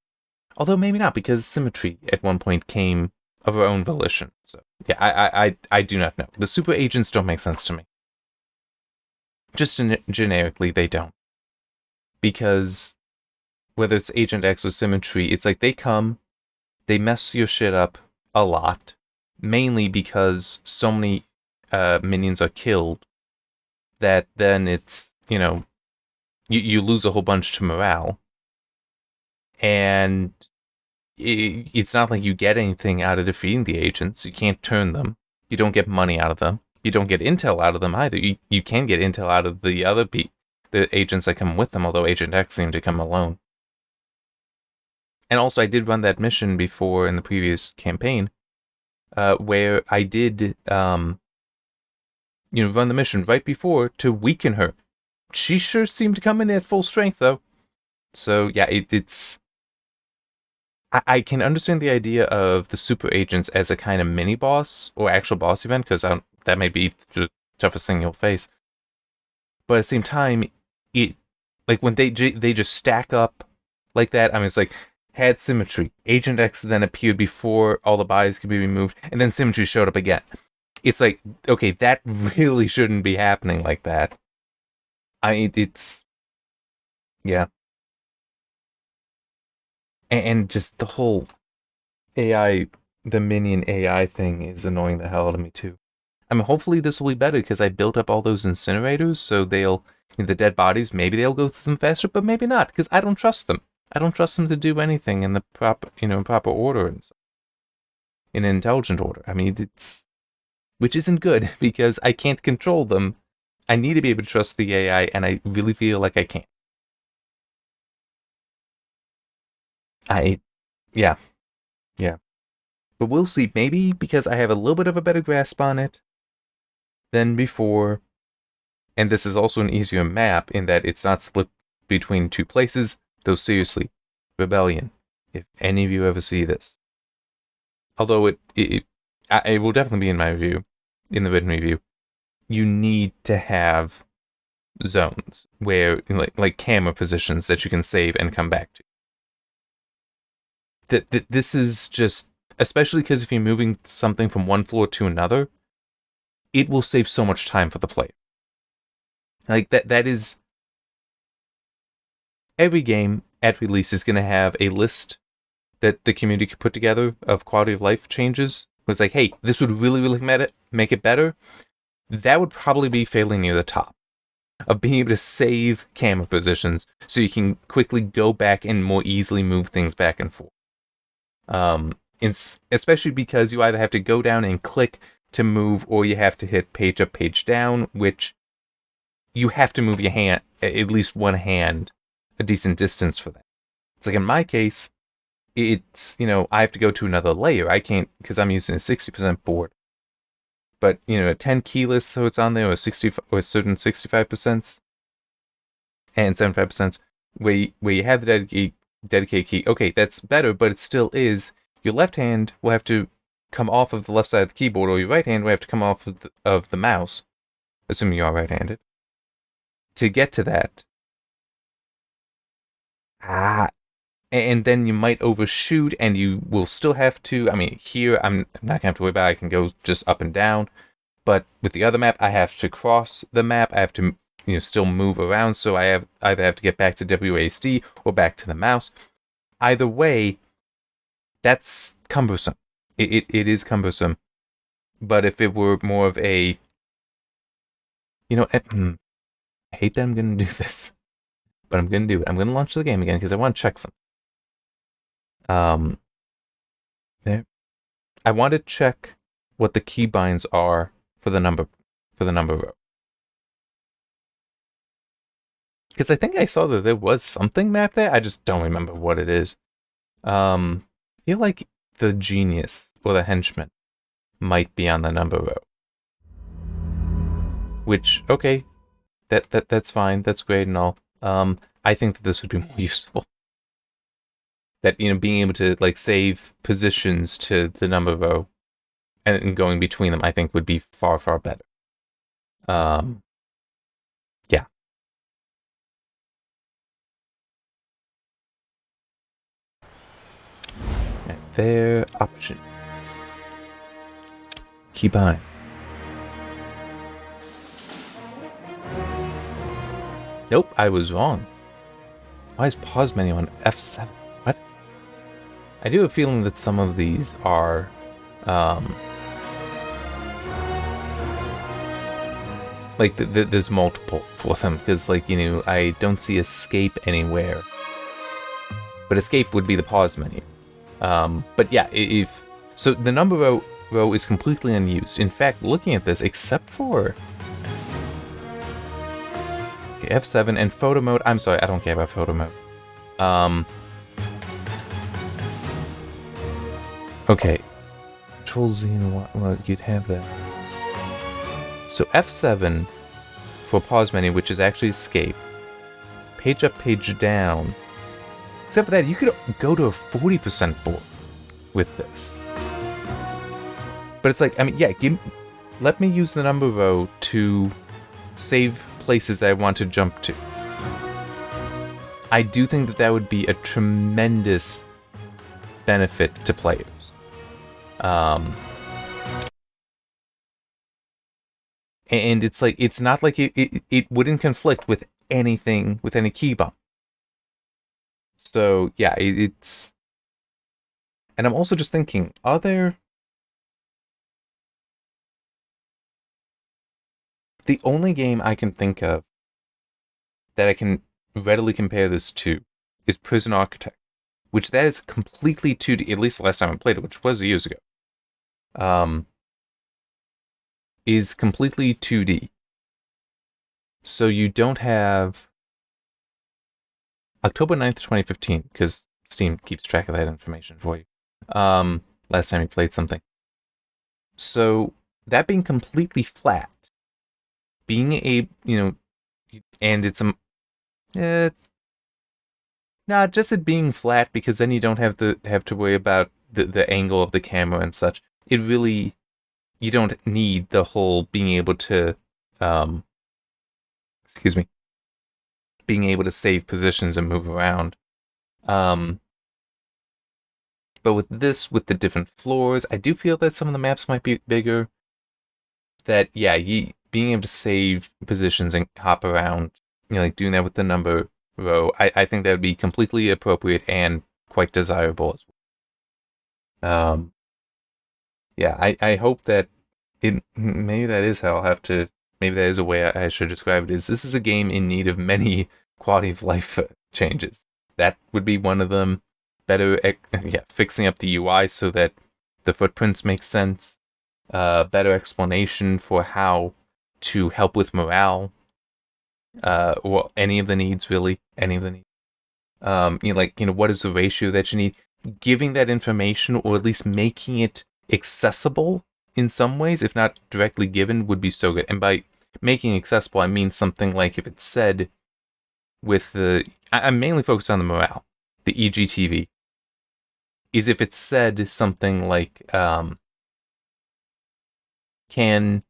Although maybe not, because symmetry at one point came of her own volition. So yeah, I do not know. The super agents don't make sense to me. Just generically, they don't. Because whether it's Agent X or symmetry, it's like they come, they mess your shit up a lot, mainly because so many minions are killed that then it's, you lose a whole bunch to morale. And it's not like you get anything out of defeating the agents. You can't turn them. You don't get money out of them. You don't get intel out of them either. You can get intel out of the other the agents that come with them, although Agent X seemed to come alone. And also, I did run that mission before in the previous campaign, where I did, run the mission right before to weaken her. She sure seemed to come in at full strength, though. So, yeah, it's... I can understand the idea of the super agents as a kind of mini boss or actual boss event, because that may be the toughest thing you'll face. But at the same time, when they just stack up like that, I mean, it's like, had symmetry. Agent X then appeared before all the bodies could be removed, and then symmetry showed up again. It's like, okay, that really shouldn't be happening like that. I mean, it's... Yeah. And just the whole AI, the minion AI thing is annoying the hell out of me too. I mean, hopefully this will be better because I built up all those incinerators, so the dead bodies, maybe they'll go through them faster, but maybe not, because I don't trust them. I don't trust them to do anything in the proper order and stuff. In an intelligent order. I mean, which isn't good because I can't control them. I need to be able to trust the AI, and I really feel like I can't. Yeah. But we'll see. Maybe because I have a little bit of a better grasp on it than before. And this is also an easier map in that it's not split between two places. Though seriously, Rebellion, if any of you ever see this. Although it will definitely be in my review, in the written review. You need to have zones where, like camera positions that you can save and come back to. This is just, especially because if you're moving something from one floor to another, it will save so much time for the player. Like that is, every game at release is going to have a list that the community could put together of quality of life changes. It was like, hey, this would really, really make it better. That would probably be fairly near the top of being able to save camera positions so you can quickly go back and more easily move things back and forth. Especially because you either have to go down and click to move, or you have to hit page up, page down, which you have to move your hand, at least one hand, a decent distance for that. It's like in my case, it's, I have to go to another layer. I can't, because I'm using a 60% board. But, a 10 keyless, so it's on there, or a certain 65% and 75%, where you have the dedicated key. Okay, that's better, but it still is. Your left hand will have to come off of the left side of the keyboard, or your right hand will have to come off of the mouse, assuming you are right-handed, to get to that. And then you might overshoot, and you will still have to, here, I'm not going to have to worry about it. I can go just up and down. But with the other map, I have to cross the map. I have to, still move around. So I either have to get back to WASD or back to the mouse. Either way, that's cumbersome. It is cumbersome. But if it were more of a, I hate that I'm going to do this, but I'm going to do it. I'm going to launch the game again because I want to check something. There. I want to check what the keybinds are for the number row. Because I think I saw that there was something mapped there. I just don't remember what it is. I feel like the genius or the henchman might be on the number row. Which, okay, that's fine. That's great and all. I think that this would be more useful. That, being able to, save positions to the number row and going between them, I think would be far, far better. Yeah. And their options. Keybind. Nope, I was wrong. Why is pause menu on F7? What? I do have a feeling that some of these are, there's multiple for them, because, I don't see escape anywhere. But escape would be the pause menu. But yeah, so the number row is completely unused. In fact, looking at this, except for F7 and photo mode, I'm sorry, I don't care about photo mode. Okay, Control Z and Y, well, you'd have that. So F7 for pause menu, which is actually escape. Page up, page down. Except for that, you could go to a 40% board with this. But it's like, let me use the number row to save places that I want to jump to. I do think that would be a tremendous benefit to players. And it's like, it's not like it wouldn't conflict with anything, with any keybind. So yeah, it's, and I'm also just thinking, are there, the only game I can think of that I can readily compare this to is Prison Architect, which that is completely 2D, at least the last time I played it, which was years ago. is completely 2D. So you don't have October 9th, 2015, because Steam keeps track of that information for you. Last time you played something. So that being completely flat, being and it's not just it being flat, because then you don't have to worry about the angle of the camera and such. It really, you don't need the whole being able to, being able to save positions and move around. But with this, with the different floors, I do feel that some of the maps might be bigger. That, yeah, being able to save positions and hop around, like doing that with the number row, I think that would be completely appropriate and quite desirable as well. Yeah, I hope that maybe that is how I'll have to, maybe that is a way I should describe it, is this is a game in need of many quality of life changes. That would be one of them. Better, fixing up the UI so that the footprints make sense. Better explanation for how to help with morale. Or any of the needs, really. Any of the needs. What is the ratio that you need? Giving that information, or at least making it accessible in some ways, if not directly given, would be so good. And by making accessible, I mean something like if it's said with I'm mainly focused on the morale, the EGTV. Is if it said something like, can,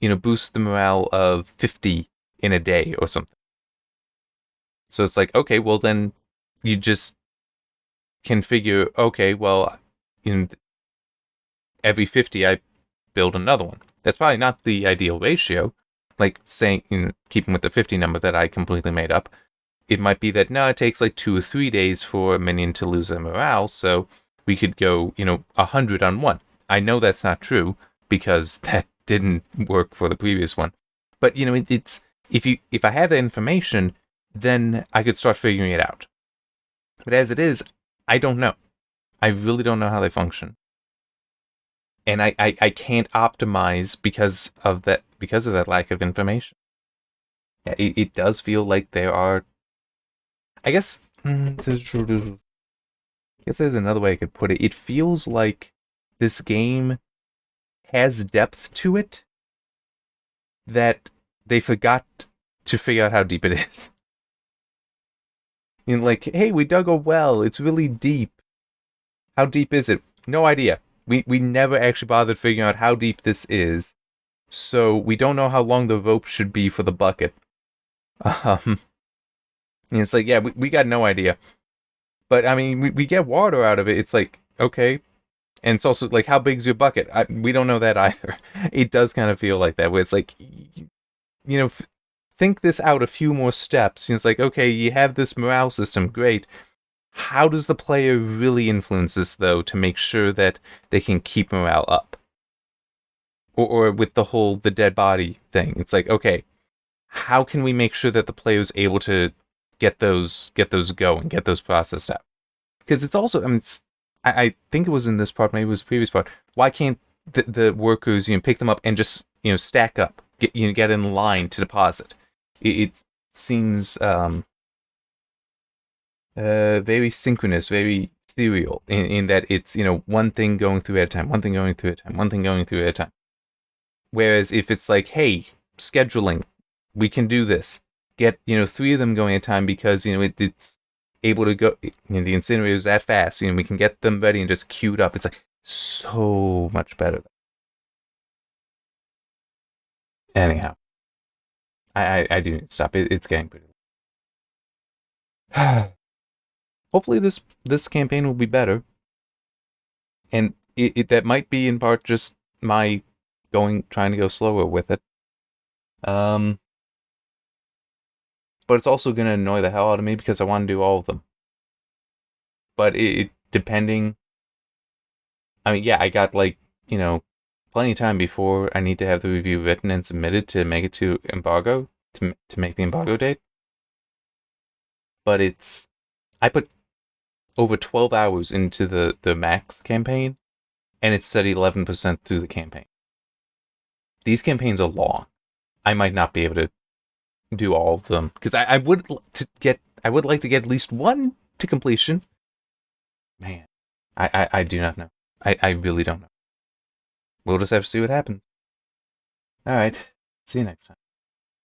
boost the morale of 50 in a day or something. So it's like, okay, well then you just can figure, okay, well, in every 50 I build another one. That's probably not the ideal ratio, like saying, keeping with the 50 number that I completely made up. It might be that, no, it takes like 2 or 3 days for a minion to lose their morale, so we could go, 100 on one. I know that's not true, because that didn't work for the previous one. But, it's, if I had the information, then I could start figuring it out. But as it is, I don't know. I really don't know how they function. And I can't optimize because of that lack of information. Yeah, it does feel like there are, I guess there's another way I could put it. It feels like this game has depth to it that they forgot to figure out how deep it is. Like, hey, we dug a well. It's really deep. How deep is it? No idea. We never actually bothered figuring out how deep this is. So we don't know how long the rope should be for the bucket. And it's like, yeah, we got no idea. But, I mean, we get water out of it. It's like, okay. And it's also like, how big's your bucket? We don't know that either. It does kind of feel like that, where it's like, think this out a few more steps. It's like, okay, you have this morale system, great. How does the player really influence this, though, to make sure that they can keep morale up? Or with the dead body thing, it's like, okay, how can we make sure that the player is able to get those going, get those processed out? Because it's also, I mean, I think it was in this part, maybe it was the previous part. Why can't the workers, pick them up and just, stack up, get in line to deposit? It seems very synchronous, very serial in that it's, one thing going through at a time, one thing going through at a time, one thing going through at a time. Whereas if it's like, hey, scheduling, we can do this. Get, 3 of them going at a time because, it's able to go, the incinerator is that fast. We can get them ready and just queued up. It's like so much better. Anyhow, I do need to stop. It's getting pretty. Hopefully this campaign will be better. And that might be in part just my trying to go slower with it. But it's also going to annoy the hell out of me because I want to do all of them. But depending, I mean, yeah, I got plenty of time before I need to have the review written and submitted to make it to embargo, to make the embargo date. But I put over 12 hours into the max campaign, and it's set 11% through the campaign. these campaigns are long. I might not be able to do all of them because I would like to get at least one to completion. Man, I do not know. I really don't know. We'll just have to see what happens. All right. See you next time.